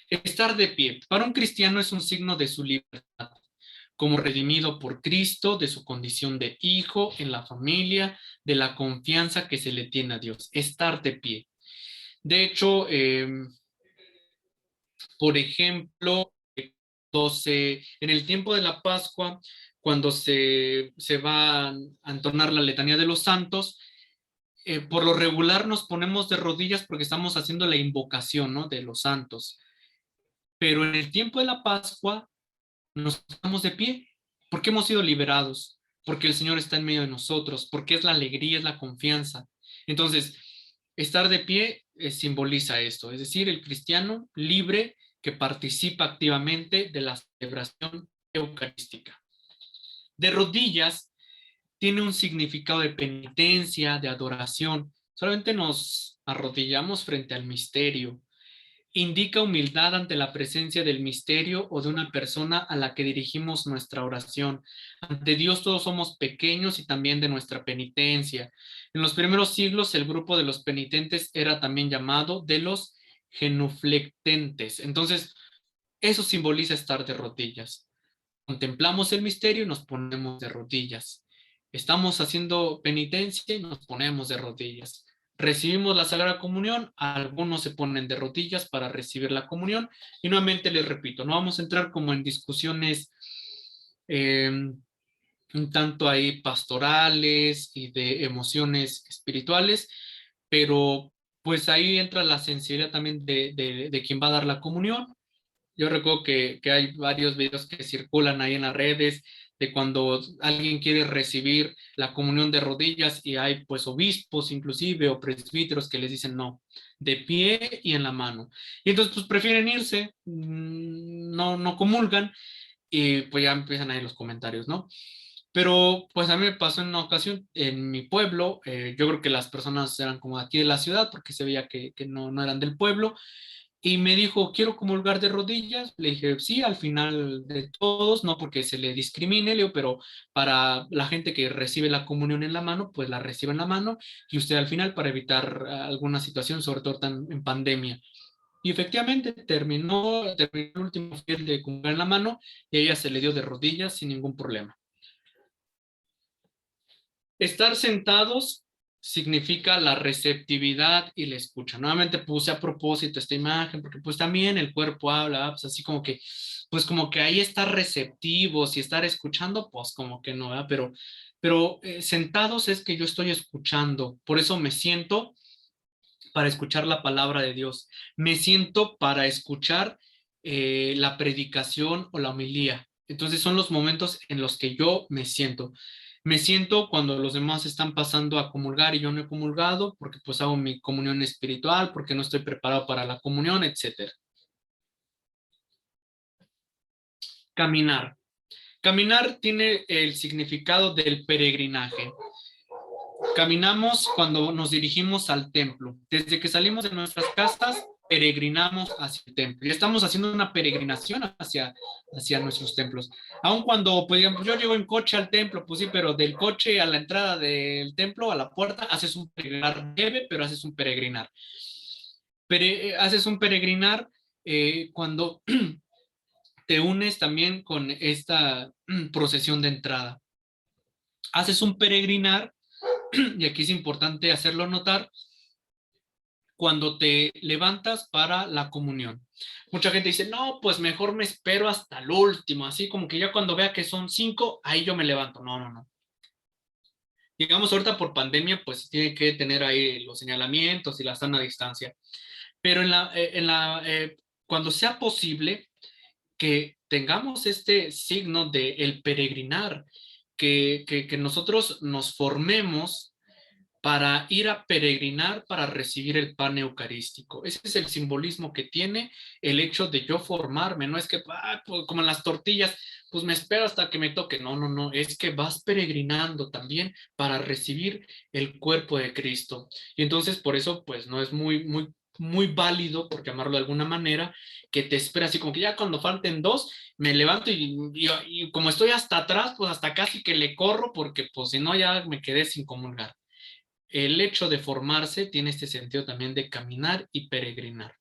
Estar de pie. Para un cristiano es un signo de su libertad, como redimido por Cristo, de su condición de hijo en la familia, de la confianza que se le tiene a Dios. Estar de pie. De hecho, por ejemplo, en el tiempo de la Pascua, cuando se va a entonar la letanía de los santos, por lo regular nos ponemos de rodillas porque estamos haciendo la invocación, ¿no?, de los santos. Pero en el tiempo de la Pascua nos estamos de pie porque hemos sido liberados, porque el Señor está en medio de nosotros, porque es la alegría, es la confianza. Entonces, estar de pie simboliza esto, es decir, el cristiano libre que participa activamente de la celebración eucarística. De rodillas tiene un significado de penitencia, de adoración. Solamente nos arrodillamos frente al misterio. Indica humildad ante la presencia del misterio o de una persona a la que dirigimos nuestra oración. Ante Dios todos somos pequeños y también de nuestra penitencia. En los primeros siglos el grupo de los penitentes era también llamado de los genuflectentes. Entonces, eso simboliza estar de rodillas. Contemplamos el misterio y nos ponemos de rodillas. Estamos haciendo penitencia y nos ponemos de rodillas. Recibimos la Sagrada Comunión, algunos se ponen de rodillas para recibir la comunión, y nuevamente les repito, no vamos a entrar como en discusiones un tanto ahí pastorales y de emociones espirituales, pero pues ahí entra la sensibilidad también de quien va a dar la comunión. Yo recuerdo que hay varios videos que circulan ahí en las redes de cuando alguien quiere recibir la comunión de rodillas y hay pues obispos inclusive o presbíteros que les dicen no, de pie y en la mano. Y entonces pues prefieren irse, no comulgan y pues ya empiezan ahí los comentarios, ¿no? Pero pues a mí me pasó en una ocasión en mi pueblo, yo creo que las personas eran como de aquí de la ciudad porque se veía que no eran del pueblo, y me dijo, quiero comulgar de rodillas. Le dije, sí, al final de todos, no porque se le discrimine, le digo, pero para la gente que recibe la comunión en la mano, pues la recibe en la mano, y usted al final para evitar alguna situación, sobre todo en pandemia. Y efectivamente terminó el último fiel de comulgar en la mano y a ella se le dio de rodillas sin ningún problema. Estar sentados significa la receptividad y la escucha. Nuevamente puse a propósito esta imagen porque pues también el cuerpo habla, pues así pues como que ahí estar receptivos y estar escuchando, pues como que no, ¿verdad? Pero sentados es que yo estoy escuchando, por eso me siento para escuchar la palabra de Dios, me siento para escuchar la predicación o la homilía. Entonces son los momentos en los que yo me siento. Me siento cuando los demás están pasando a comulgar y yo no he comulgado, porque pues hago mi comunión espiritual, porque no estoy preparado para la comunión, etc. Caminar. Caminar tiene el significado del peregrinaje. Caminamos cuando nos dirigimos al templo. Desde que salimos de nuestras casas, peregrinamos hacia el templo. Y estamos haciendo una peregrinación hacia nuestros templos. Aun cuando, pues, digamos, yo llego en coche al templo, pues sí, pero del coche a la entrada del templo, a la puerta, haces un peregrinar breve, pero haces un peregrinar. Haces un peregrinar cuando te unes también con esta procesión de entrada. Haces un peregrinar, y aquí es importante hacerlo notar, cuando te levantas para la comunión. Mucha gente dice, no, pues mejor me espero hasta el último, así como que ya cuando vea que son 5, ahí yo me levanto. No. Digamos, ahorita por pandemia, pues tiene que tener ahí los señalamientos y la sana distancia. Pero cuando sea posible, que tengamos este signo de el peregrinar, que nosotros nos formemos para ir a peregrinar para recibir el pan eucarístico. Ese es el simbolismo que tiene el hecho de yo formarme. No es que, pues, como en las tortillas, pues me espero hasta que me toque. No, es que vas peregrinando también para recibir el cuerpo de Cristo. Y entonces por eso pues no es muy válido, por llamarlo de alguna manera, que te esperas así como que ya cuando falten 2, me levanto y como estoy hasta atrás, pues hasta casi que le corro porque pues si no ya me quedé sin comulgar. El hecho de formarse tiene este sentido también de caminar y peregrinar.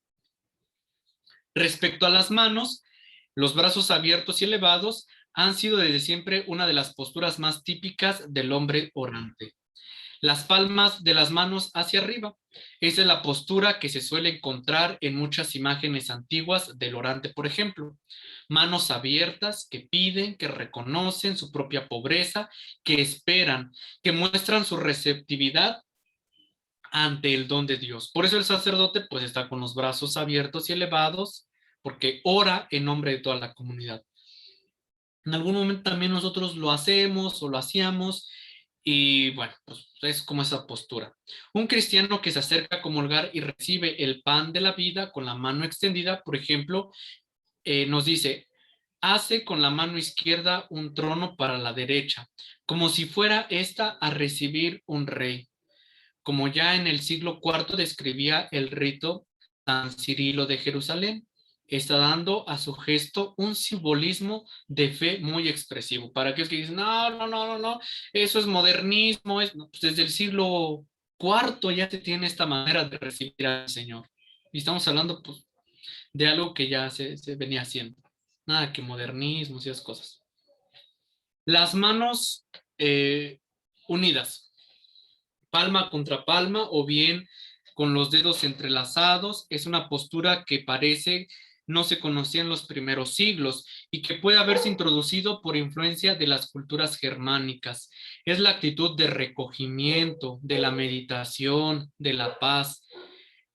Respecto a las manos, los brazos abiertos y elevados han sido desde siempre una de las posturas más típicas del hombre orante. Las palmas de las manos hacia arriba. Esa es la postura que se suele encontrar en muchas imágenes antiguas del orante, por ejemplo. Manos abiertas que piden, que reconocen su propia pobreza, que esperan, que muestran su receptividad ante el don de Dios. Por eso el sacerdote pues está con los brazos abiertos y elevados, porque ora en nombre de toda la comunidad. En algún momento también nosotros lo hacemos o lo hacíamos y bueno, pues es como esa postura. Un cristiano que se acerca a comulgar y recibe el pan de la vida con la mano extendida, por ejemplo, nos dice, hace con la mano izquierda un trono para la derecha, como si fuera esta a recibir un rey, como ya en el siglo IV describía el rito San Cirilo de Jerusalén. Está dando a su gesto un simbolismo de fe muy expresivo. Para aquellos que dicen, no, eso es modernismo, no, pues desde el siglo IV ya se tiene esta manera de recibir al Señor. Y estamos hablando pues, de algo que ya se venía haciendo. Nada que modernismo y esas cosas. Las manos unidas, palma contra palma o bien con los dedos entrelazados. Es una postura que parece no se conocía en los primeros siglos y que puede haberse introducido por influencia de las culturas germánicas. Es la actitud de recogimiento, de la meditación, de la paz.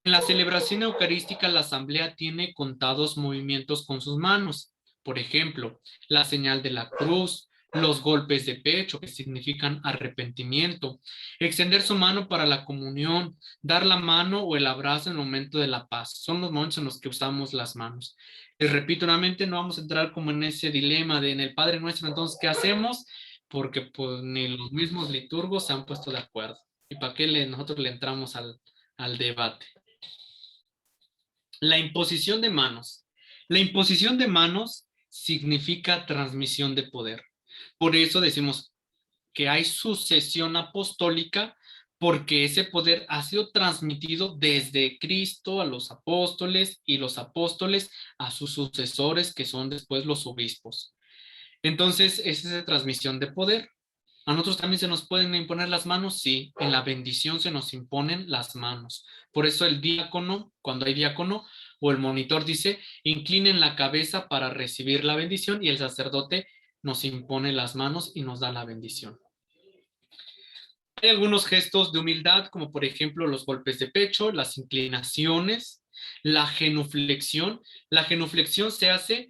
En la celebración eucarística, la asamblea tiene contados movimientos con sus manos. Por ejemplo, la señal de la cruz, los golpes de pecho, que significan arrepentimiento, extender su mano para la comunión, dar la mano o el abrazo en el momento de la paz. Son los momentos en los que usamos las manos. Les repito nuevamente, no vamos a entrar como en ese dilema de en el Padre Nuestro, entonces, ¿qué hacemos? Porque pues ni los mismos liturgos se han puesto de acuerdo. ¿Y para qué nosotros le entramos al debate? La imposición de manos. La imposición de manos significa transmisión de poder. Por eso decimos que hay sucesión apostólica, porque ese poder ha sido transmitido desde Cristo a los apóstoles y los apóstoles a sus sucesores, que son después los obispos. Entonces, es esa transmisión de poder. ¿A nosotros también se nos pueden imponer las manos? Sí, en la bendición se nos imponen las manos. Por eso el diácono, cuando hay diácono, o el monitor dice, inclinen la cabeza para recibir la bendición y el sacerdote nos impone las manos y nos da la bendición. Hay algunos gestos de humildad, como por ejemplo los golpes de pecho, las inclinaciones, la genuflexión. La genuflexión se hace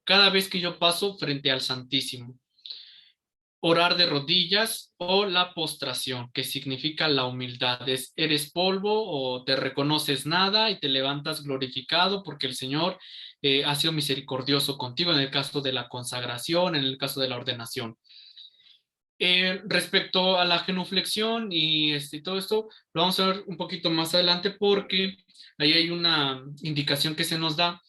cada vez que yo paso frente al Santísimo. Orar de rodillas o la postración, que significa la humildad. Eres polvo o te reconoces nada y te levantas glorificado porque el Señor ha sido misericordioso contigo en el caso de la consagración, en el caso de la ordenación. Respecto a la genuflexión y todo esto, lo vamos a ver un poquito más adelante porque ahí hay una indicación que se nos da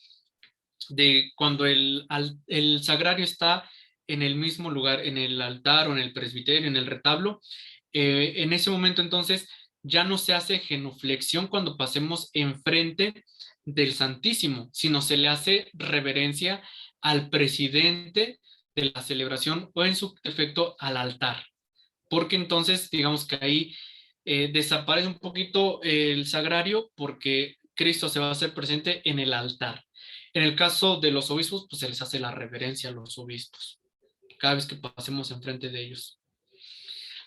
de cuando el sagrario está en el mismo lugar, en el altar o en el presbiterio, en el retablo. En ese momento entonces ya no se hace genuflexión cuando pasemos enfrente del Santísimo, sino se le hace reverencia al presidente de la celebración o en su defecto al altar, porque entonces digamos que ahí desaparece un poquito el sagrario porque Cristo se va a hacer presente en el altar. En el caso de los obispos, pues se les hace la reverencia a los obispos cada vez que pasemos enfrente de ellos.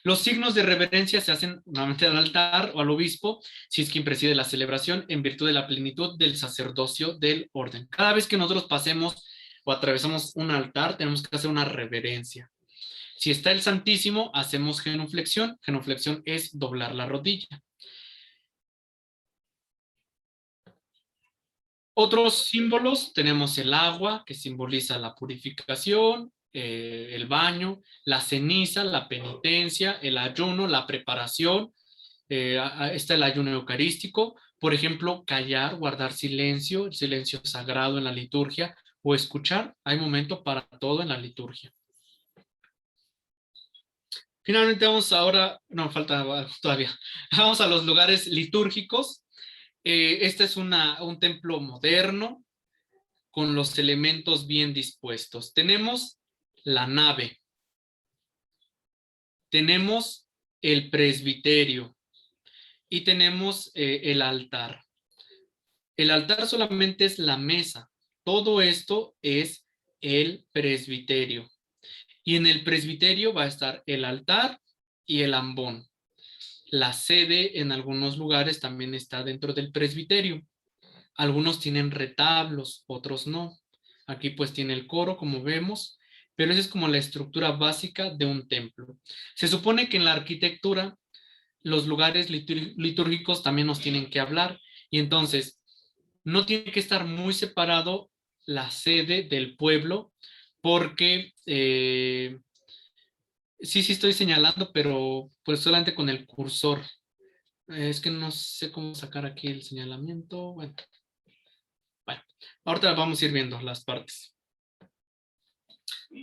Los signos de reverencia se hacen nuevamente al altar o al obispo, si es quien preside la celebración, en virtud de la plenitud del sacerdocio del orden. Cada vez que nosotros pasemos o atravesamos un altar, tenemos que hacer una reverencia. Si está el Santísimo, hacemos genuflexión. Genuflexión es doblar la rodilla. Otros símbolos, tenemos el agua, que simboliza la purificación, el baño, la ceniza, la penitencia, el ayuno, la preparación. Está el ayuno eucarístico, por ejemplo, callar, guardar silencio, el silencio sagrado en la liturgia, o escuchar. Hay momento para todo en la liturgia. Finalmente vamos ahora, no, falta todavía, vamos a los lugares litúrgicos. Este es un templo moderno con los elementos bien dispuestos. Tenemos la nave, tenemos el presbiterio y tenemos el altar. El altar solamente es la mesa. Todo esto es el presbiterio. Y en el presbiterio va a estar el altar y el ambón. La sede en algunos lugares también está dentro del presbiterio. Algunos tienen retablos, otros no. Aquí pues tiene el coro, como vemos, pero esa es como la estructura básica de un templo. Se supone que en la arquitectura los lugares litúrgicos también nos tienen que hablar y entonces no tiene que estar muy separado la sede del pueblo porque sí estoy señalando, pero pues solamente con el cursor. Es que no sé cómo sacar aquí el señalamiento. Bueno, ahorita vamos a ir viendo las partes.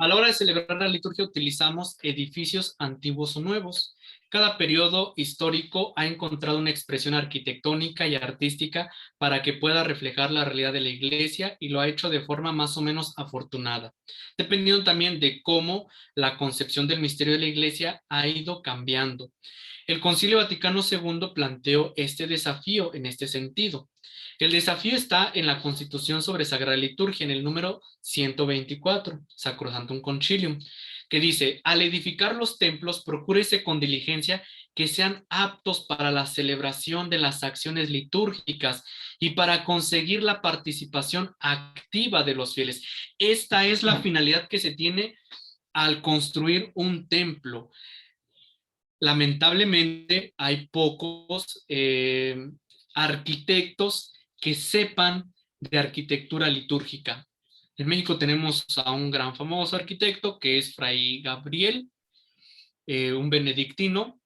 A la hora de celebrar la liturgia utilizamos edificios antiguos o nuevos. Cada periodo histórico ha encontrado una expresión arquitectónica y artística para que pueda reflejar la realidad de la iglesia y lo ha hecho de forma más o menos afortunada, dependiendo también de cómo la concepción del misterio de la iglesia ha ido cambiando. El Concilio Vaticano II planteó este desafío en este sentido. El desafío está en la Constitución sobre Sagrada Liturgia, en el número 124, Sacrosanctum Concilium, que dice: al edificar los templos, procúrese con diligencia que sean aptos para la celebración de las acciones litúrgicas y para conseguir la participación activa de los fieles. Esta es la finalidad que se tiene al construir un templo. Lamentablemente hay pocos arquitectos que sepan de arquitectura litúrgica. En México tenemos a un gran famoso arquitecto que es Fray Gabriel, un benedictino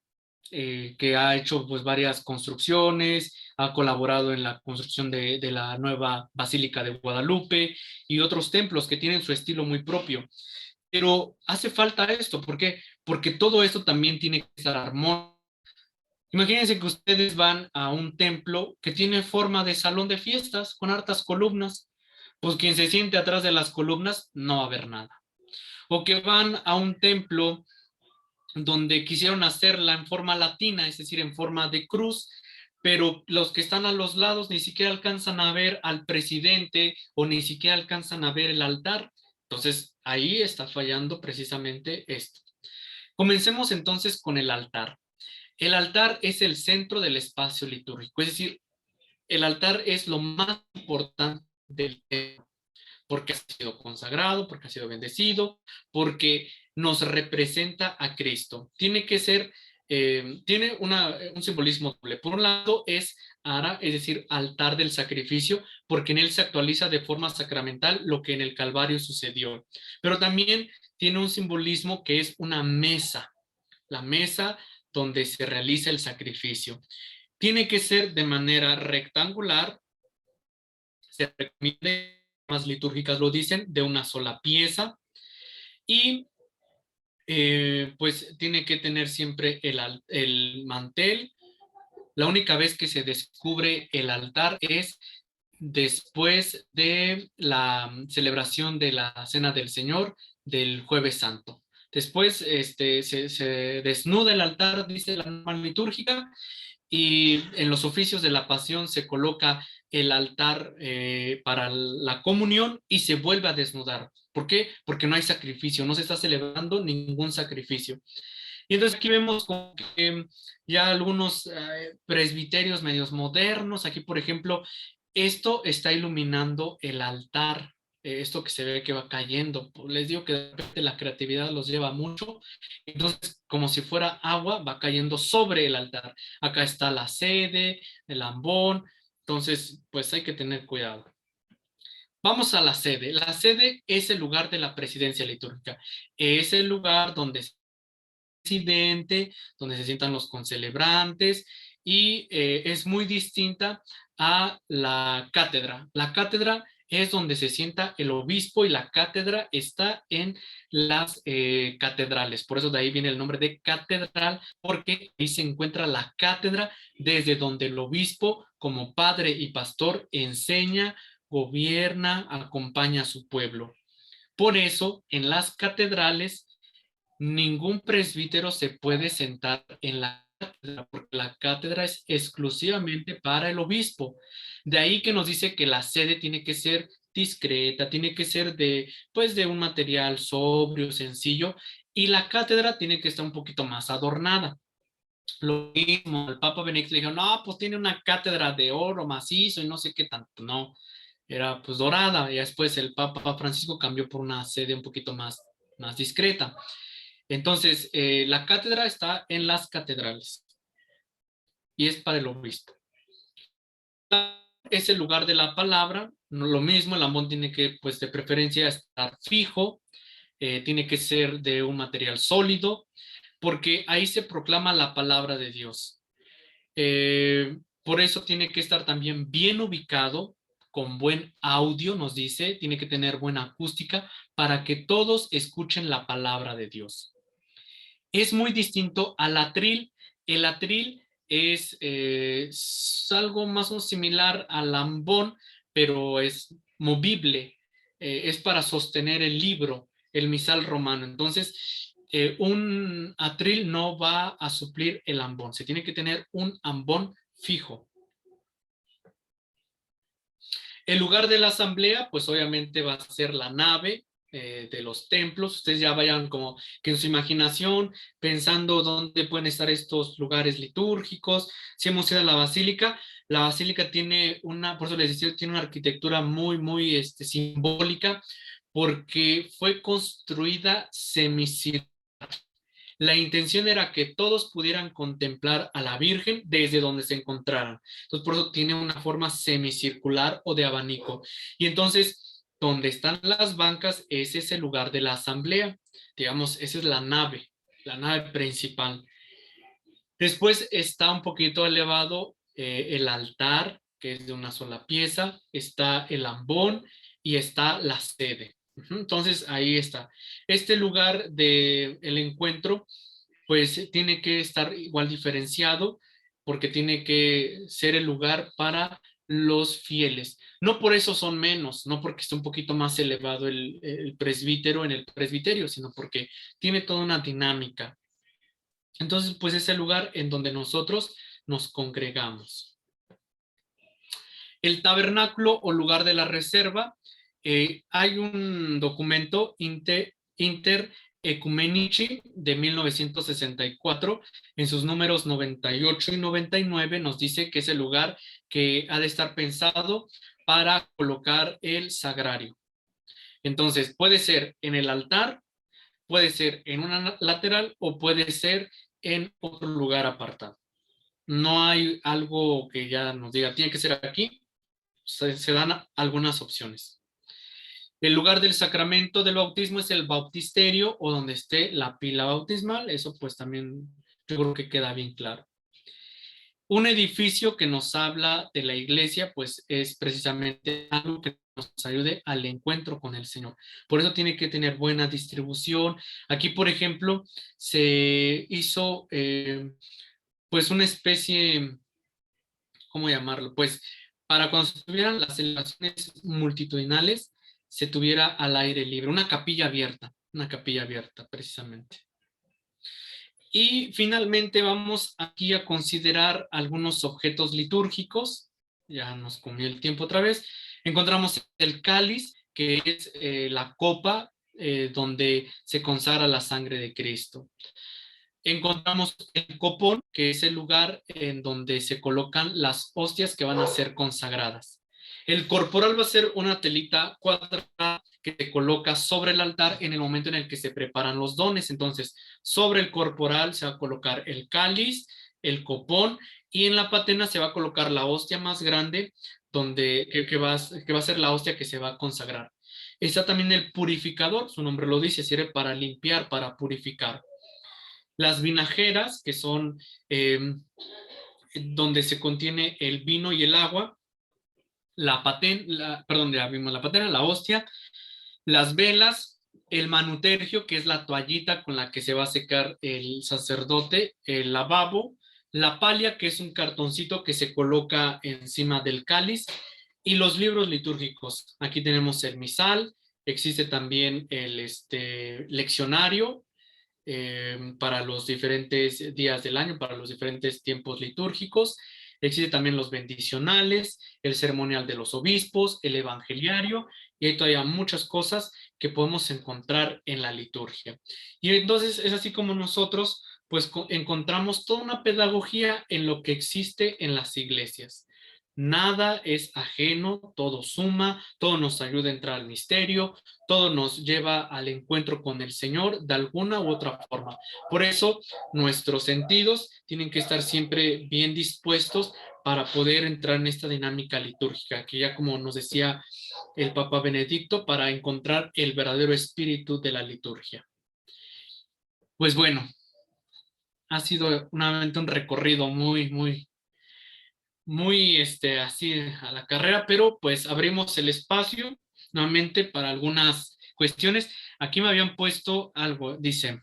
que ha hecho pues varias construcciones, ha colaborado en la construcción de la nueva Basílica de Guadalupe y otros templos que tienen su estilo muy propio. Pero hace falta esto, ¿por qué? Porque todo esto también tiene que estar armónico. Imagínense que ustedes van a un templo que tiene forma de salón de fiestas con hartas columnas, pues quien se siente atrás de las columnas no va a ver nada. O que van a un templo donde quisieron hacerla en forma latina, es decir, en forma de cruz, pero los que están a los lados ni siquiera alcanzan a ver al presidente o ni siquiera alcanzan a ver el altar. Entonces, ahí está fallando precisamente esto. Comencemos entonces con el altar. El altar es el centro del espacio litúrgico, es decir, el altar es lo más importante del templo, porque ha sido consagrado, porque ha sido bendecido, porque nos representa a Cristo. Tiene que ser, tiene un simbolismo doble. Por un lado es ara, es decir, altar del sacrificio, porque en él se actualiza de forma sacramental lo que en el Calvario sucedió. Pero también tiene un simbolismo que es una mesa, la mesa donde se realiza el sacrificio. Tiene que ser de manera rectangular, se recomienda, más litúrgicas lo dicen, de una sola pieza y pues tiene que tener siempre el mantel. La única vez que se descubre el altar es después de la celebración de la Cena del Señor del Jueves Santo. Después se desnuda el altar, dice la norma litúrgica, y en los oficios de la pasión se coloca el altar para la comunión y se vuelve a desnudar. ¿Por qué? Porque no hay sacrificio, no se está celebrando ningún sacrificio. Y entonces aquí vemos como que ya algunos presbiterios medios modernos, aquí por ejemplo, esto está iluminando el altar, esto que se ve que va cayendo. Les digo que de repente la creatividad los lleva mucho, entonces como si fuera agua va cayendo sobre el altar. Acá está la sede, el ambón, entonces pues hay que tener cuidado. Vamos a la sede. La sede es el lugar de la presidencia litúrgica, es el lugar donde presidente, donde se sientan los concelebrantes y es muy distinta a la cátedra. La cátedra es donde se sienta el obispo y la cátedra está en las catedrales. Por eso de ahí viene el nombre de catedral, porque ahí se encuentra la cátedra desde donde el obispo, como padre y pastor, enseña, gobierna, acompaña a su pueblo. Por eso en las catedrales ningún presbítero se puede sentar en la cátedra, porque la cátedra es exclusivamente para el obispo. De ahí que nos dice que la sede tiene que ser discreta, tiene que ser pues de un material sobrio, sencillo, y la cátedra tiene que estar un poquito más adornada. Lo mismo, el Papa Benedicto le dijo, no, pues tiene una cátedra de oro macizo y no sé qué tanto, no, era pues dorada, y después el Papa Francisco cambió por una sede un poquito más discreta. Entonces, la cátedra está en las catedrales y es para el obispo. Es el lugar de la palabra, no, lo mismo, el ambón tiene que, pues de preferencia, estar fijo, tiene que ser de un material sólido, porque ahí se proclama la palabra de Dios. Por eso tiene que estar también bien ubicado, con buen audio, nos dice, tiene que tener buena acústica para que todos escuchen la palabra de Dios. Es muy distinto al atril. El atril es algo más o menos similar al ambón, pero es movible, es para sostener el libro, el misal romano. Entonces, un atril no va a suplir el ambón, se tiene que tener un ambón fijo. El lugar de la asamblea, pues obviamente va a ser la nave de los templos. Ustedes ya vayan como que en su imaginación pensando dónde pueden estar estos lugares litúrgicos. Si hemos ido a la basílica tiene por eso les decía, tiene una arquitectura muy simbólica, porque fue construida semicircular. La intención era que todos pudieran contemplar a la Virgen desde donde se encontraran. Entonces, por eso tiene una forma semicircular o de abanico. Y entonces, donde están las bancas, ese es el lugar de la asamblea. Digamos, esa es la nave principal. Después está un poquito elevado el altar, que es de una sola pieza, está el ambón y está la sede. Entonces, ahí está. Este lugar del encuentro pues tiene que estar igual diferenciado, porque tiene que ser el lugar para los fieles. No por eso son menos, no porque esté un poquito más elevado el presbítero en el presbiterio, sino porque tiene toda una dinámica. Entonces, pues es el lugar en donde nosotros nos congregamos. El tabernáculo o lugar de la reserva, hay un documento Inter Ecumenici de 1964, en sus números 98 y 99 nos dice que es el lugar que ha de estar pensado para colocar el sagrario. Entonces, puede ser en el altar, puede ser en una lateral o puede ser en otro lugar apartado. No hay algo que ya nos diga, tiene que ser aquí, se dan algunas opciones. El lugar del sacramento del bautismo es el bautisterio o donde esté la pila bautismal. Eso pues también yo creo que queda bien claro. Un edificio que nos habla de la iglesia pues es precisamente algo que nos ayude al encuentro con el Señor. Por eso tiene que tener buena distribución. Aquí, por ejemplo, se hizo pues una especie, ¿cómo llamarlo? Pues para cuando se tuvieran las celebraciones multitudinales, se tuviera al aire libre, una capilla abierta precisamente. Y finalmente vamos aquí a considerar algunos objetos litúrgicos. Ya nos comió el tiempo otra vez. Encontramos el cáliz, que es la copa donde se consagra la sangre de Cristo. Encontramos el copón, que es el lugar en donde se colocan las hostias que van a ser consagradas. El corporal va a ser una telita cuadrada que se coloca sobre el altar en el momento en el que se preparan los dones. Entonces, sobre el corporal se va a colocar el cáliz, el copón, y en la patena se va a colocar la hostia más grande, que va a ser la hostia que se va a consagrar. Está también el purificador, su nombre lo dice, sirve para limpiar, para purificar. Las vinajeras, que son donde se contiene el vino y el agua, la patena, la hostia, las velas, el manutergio, que es la toallita con la que se va a secar el sacerdote, el lavabo, la palia, que es un cartoncito que se coloca encima del cáliz, y los libros litúrgicos. Aquí tenemos el misal, existe también el leccionario, para los diferentes días del año, para los diferentes tiempos litúrgicos. Existe también los bendicionales, el ceremonial de los obispos, el evangeliario, y hay todavía muchas cosas que podemos encontrar en la liturgia. Y entonces es así como nosotros pues encontramos toda una pedagogía en lo que existe en las iglesias. Nada es ajeno, todo suma, todo nos ayuda a entrar al misterio, todo nos lleva al encuentro con el Señor de alguna u otra forma. Por eso nuestros sentidos tienen que estar siempre bien dispuestos para poder entrar en esta dinámica litúrgica, que ya como nos decía el Papa Benedicto, para encontrar el verdadero espíritu de la liturgia. Pues bueno, ha sido nuevamente un recorrido muy así a la carrera, pero pues abrimos el espacio nuevamente para algunas cuestiones. Aquí me habían puesto algo, dice,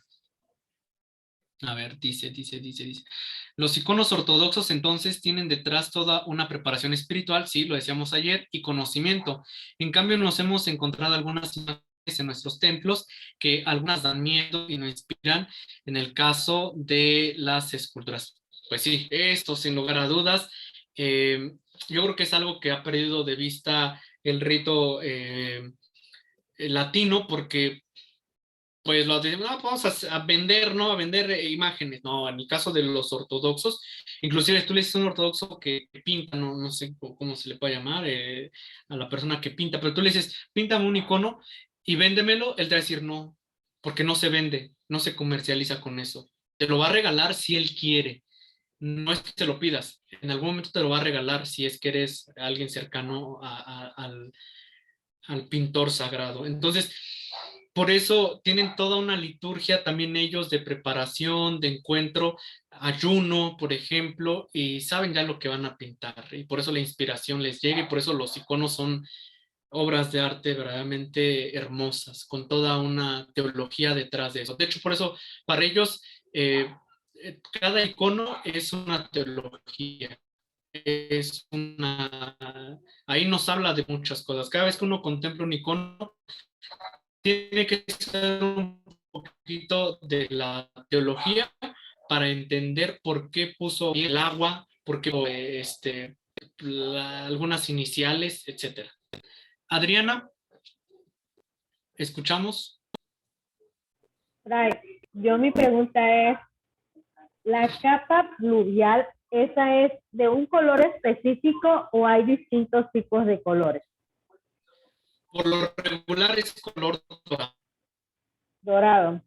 a ver, dice. Los iconos ortodoxos entonces tienen detrás toda una preparación espiritual, sí, lo decíamos ayer, y conocimiento. En cambio, nos hemos encontrado algunas imágenes en nuestros templos que algunas dan miedo y no inspiran en el caso de las esculturas. Pues sí, esto sin lugar a dudas, eh, yo creo que es algo que ha perdido de vista el rito latino porque pues lo de, no, vamos a vender, ¿no? A vender imágenes, ¿no? En el caso de los ortodoxos, inclusive tú le dices a un ortodoxo que pinta, no sé cómo se le puede llamar, a la persona que pinta, pero tú le dices, píntame un icono y véndemelo, él te va a decir no, porque no se vende, no se comercializa con eso. Te lo va a regalar si él quiere, no es que te lo pidas, en algún momento te lo va a regalar si es que eres alguien cercano al pintor sagrado. Entonces, por eso tienen toda una liturgia también ellos de preparación, de encuentro, ayuno, por ejemplo, y saben ya lo que van a pintar. Y por eso la inspiración les llega y por eso los iconos son obras de arte verdaderamente hermosas, con toda una teología detrás de eso. De hecho, por eso para ellos cada icono es una teología. Es una, ahí nos habla de muchas cosas. Cada vez que uno contempla un icono, tiene que ser un poquito de la teología para entender por qué puso el agua, por qué algunas iniciales, etcétera. Adriana, ¿escuchamos? Right. Yo mi pregunta es, ¿la capa pluvial, esa es de un color específico o hay distintos tipos de colores? Por lo regular es color dorado, Dorado.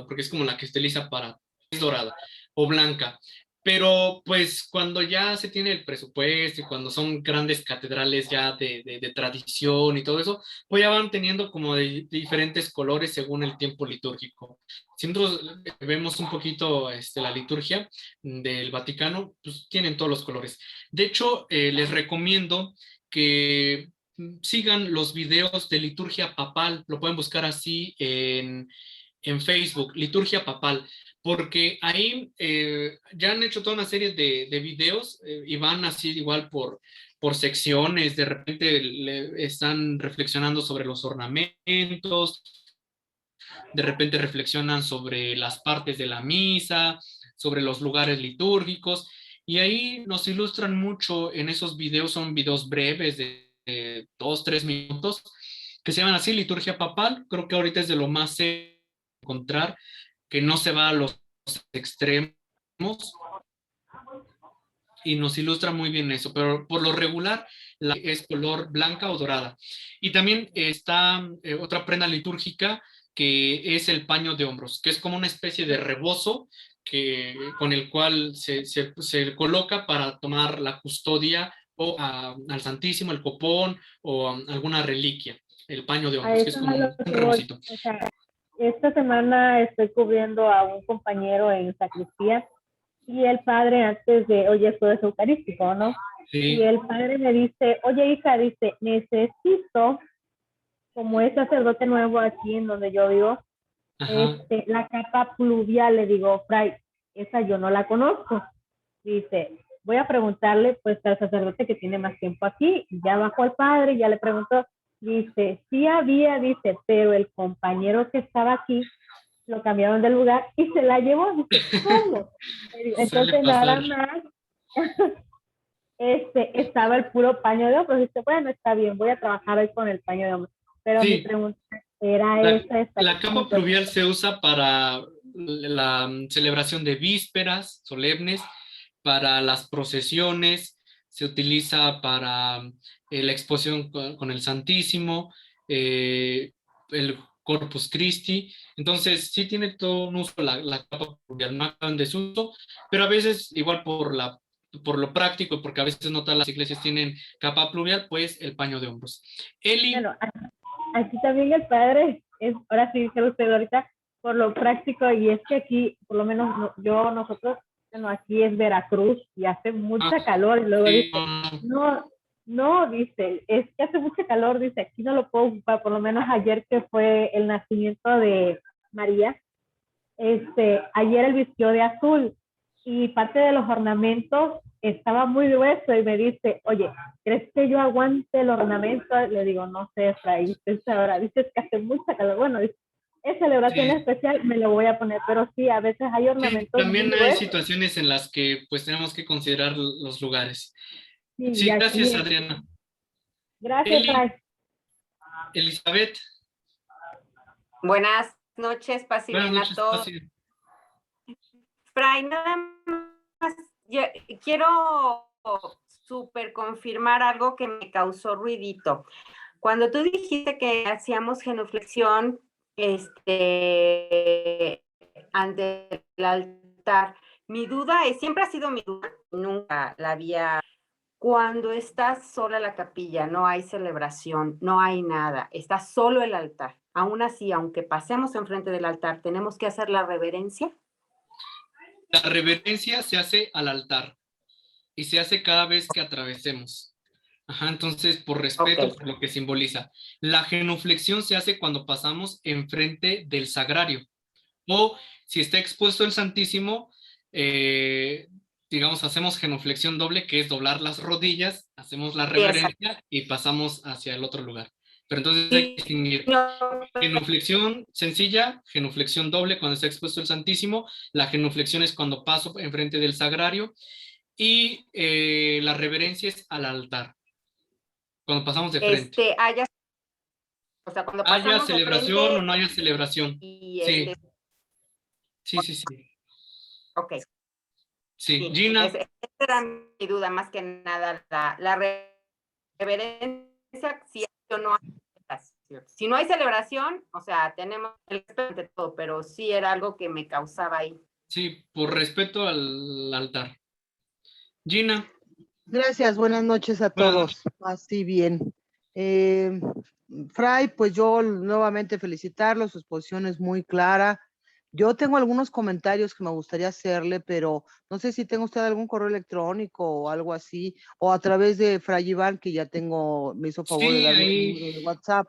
porque es como la que se utiliza para, es dorada o blanca. Pero pues cuando ya se tiene el presupuesto y cuando son grandes catedrales ya de tradición y todo eso, pues ya van teniendo como de diferentes colores según el tiempo litúrgico. Si nosotros vemos un poquito la liturgia del Vaticano, pues tienen todos los colores. De hecho, les recomiendo que sigan los videos de liturgia papal, lo pueden buscar así en Facebook, liturgia papal, porque ahí ya han hecho toda una serie de videos y van así igual por secciones, de repente están reflexionando sobre los ornamentos, de repente reflexionan sobre las partes de la misa, sobre los lugares litúrgicos, y ahí nos ilustran mucho en esos videos, son videos breves de 2, 3 minutos, que se llaman así, liturgia papal. Creo que ahorita es de lo más encontrar, que no se va a los extremos y nos ilustra muy bien eso, pero por lo regular es color blanca o dorada. Y también está otra prenda litúrgica que es el paño de hombros, que es como una especie de rebozo con el cual se coloca para tomar la custodia o al Santísimo, el copón o alguna reliquia, el paño de A hombros, que es eso como es lo un que voy. rebocito. O sea, esta semana estoy cubriendo a un compañero en sacristía y el padre antes de, oye, esto es eucarístico, ¿no? Sí. Y el padre me dice, oye hija, dice, necesito, como es sacerdote nuevo aquí en donde yo vivo, la capa pluvial. Le digo, Fray, esa yo no la conozco. Dice, voy a preguntarle pues al sacerdote que tiene más tiempo aquí. Y ya bajó el padre, ya le preguntó. Dice, sí había, dice, pero el compañero que estaba aquí lo cambiaron de lugar y se la llevó, dice, ¿cómo? Entonces nada más, estaba el puro paño de hombros, dice, bueno, está bien, voy a trabajar hoy con el paño de hombros, pero mi pregunta era la capa pluvial se usa para la celebración de vísperas solemnes, para las procesiones, se utiliza para la exposición con el Santísimo, el Corpus Christi. Entonces sí tiene todo un uso la capa pluvial, no acaba en desuso, pero a veces igual por lo práctico, porque a veces no todas las iglesias tienen capa pluvial, pues el paño de hombros. Eli. Bueno, aquí también el padre, ahora sí dice usted ahorita, por lo práctico, y es que aquí, por lo menos nosotros, bueno, aquí es Veracruz y hace mucha calor, y luego dice, no, dice, es que hace mucha calor, dice, aquí no lo puedo ocupar, por lo menos ayer que fue el nacimiento de María, ayer él vistió de azul, y parte de los ornamentos estaba muy grueso, y me dice, oye, ¿crees que yo aguante el ornamento? Le digo, no sé, Efraín, ahora dices que hace mucha calor, bueno, dice, es celebración especial, me lo voy a poner, pero sí, a veces hay ornamentos. También hay situaciones en las que pues tenemos que considerar los lugares. Sí, gracias, Adriana. Gracias, Fray. Elizabeth. Buenas noches, paz y bien a todos. Fray, nada más, quiero súper confirmar algo que me causó ruidito. Cuando tú dijiste que hacíamos genuflexión ante el altar, mi duda siempre ha sido mi duda, nunca la había. Cuando está sola la capilla, no hay celebración, no hay nada, está solo el altar. Aún así, aunque pasemos enfrente del altar, ¿tenemos que hacer la reverencia? La reverencia se hace al altar y se hace cada vez que atravesemos. Entonces, por respeto, por lo que simboliza. La genuflexión se hace cuando pasamos enfrente del sagrario. O si está expuesto el Santísimo, digamos, hacemos genuflexión doble, que es doblar las rodillas, hacemos la reverencia y pasamos hacia el otro lugar. Pero entonces hay que distinguir genuflexión sencilla, genuflexión doble cuando está expuesto el Santísimo, la genuflexión es cuando paso enfrente del sagrario y la reverencia es al altar, cuando pasamos de frente. O sea, cuando pasamos haya celebración de frente, o no haya celebración. Sí. Sí. Ok. Sí, Gina. Esa era mi duda, más que nada, la reverencia, si no hay celebración, o sea, tenemos el respeto de todo, pero sí era algo que me causaba ahí. Sí, por respeto al altar. Gina. Gracias, buenas noches a todos. Así bien. Fray, pues yo nuevamente felicitarlo, su exposición es muy clara. Yo tengo algunos comentarios que me gustaría hacerle, pero no sé si tengo usted algún correo electrónico o algo así, o a través de Fray Iván, que ya me hizo favor de darme el número de WhatsApp.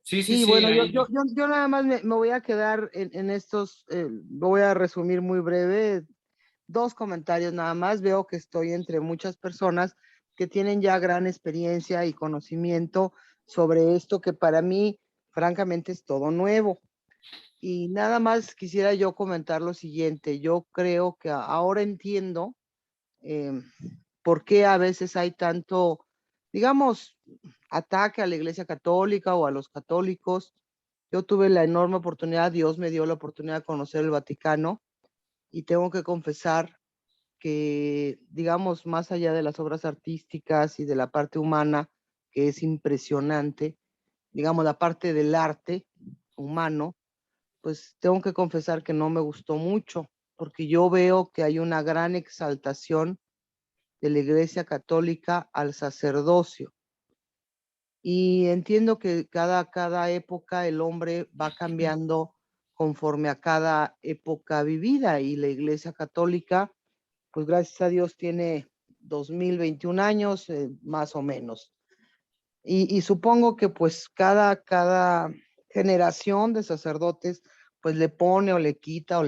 Sí, bueno, yo nada más me voy a quedar en estos, lo voy a resumir muy breve, 2 comentarios nada más. Veo que estoy entre muchas personas que tienen ya gran experiencia y conocimiento sobre esto que para mí, francamente, es todo nuevo. Y nada más quisiera yo comentar lo siguiente. Yo creo que ahora entiendo por qué a veces hay tanto, digamos, ataque a la Iglesia Católica o a los católicos. Yo tuve la enorme oportunidad, Dios me dio la oportunidad de conocer el Vaticano y tengo que confesar que, digamos, más allá de las obras artísticas y de la parte humana, que es impresionante, digamos, la parte del arte humano, pues tengo que confesar que no me gustó mucho, porque yo veo que hay una gran exaltación de la Iglesia Católica al sacerdocio. Y entiendo que cada época el hombre va cambiando conforme a cada época vivida, y la Iglesia Católica, pues gracias a Dios tiene 2021 años, más o menos. Y supongo que pues cada generación de sacerdotes pues le pone o le quita o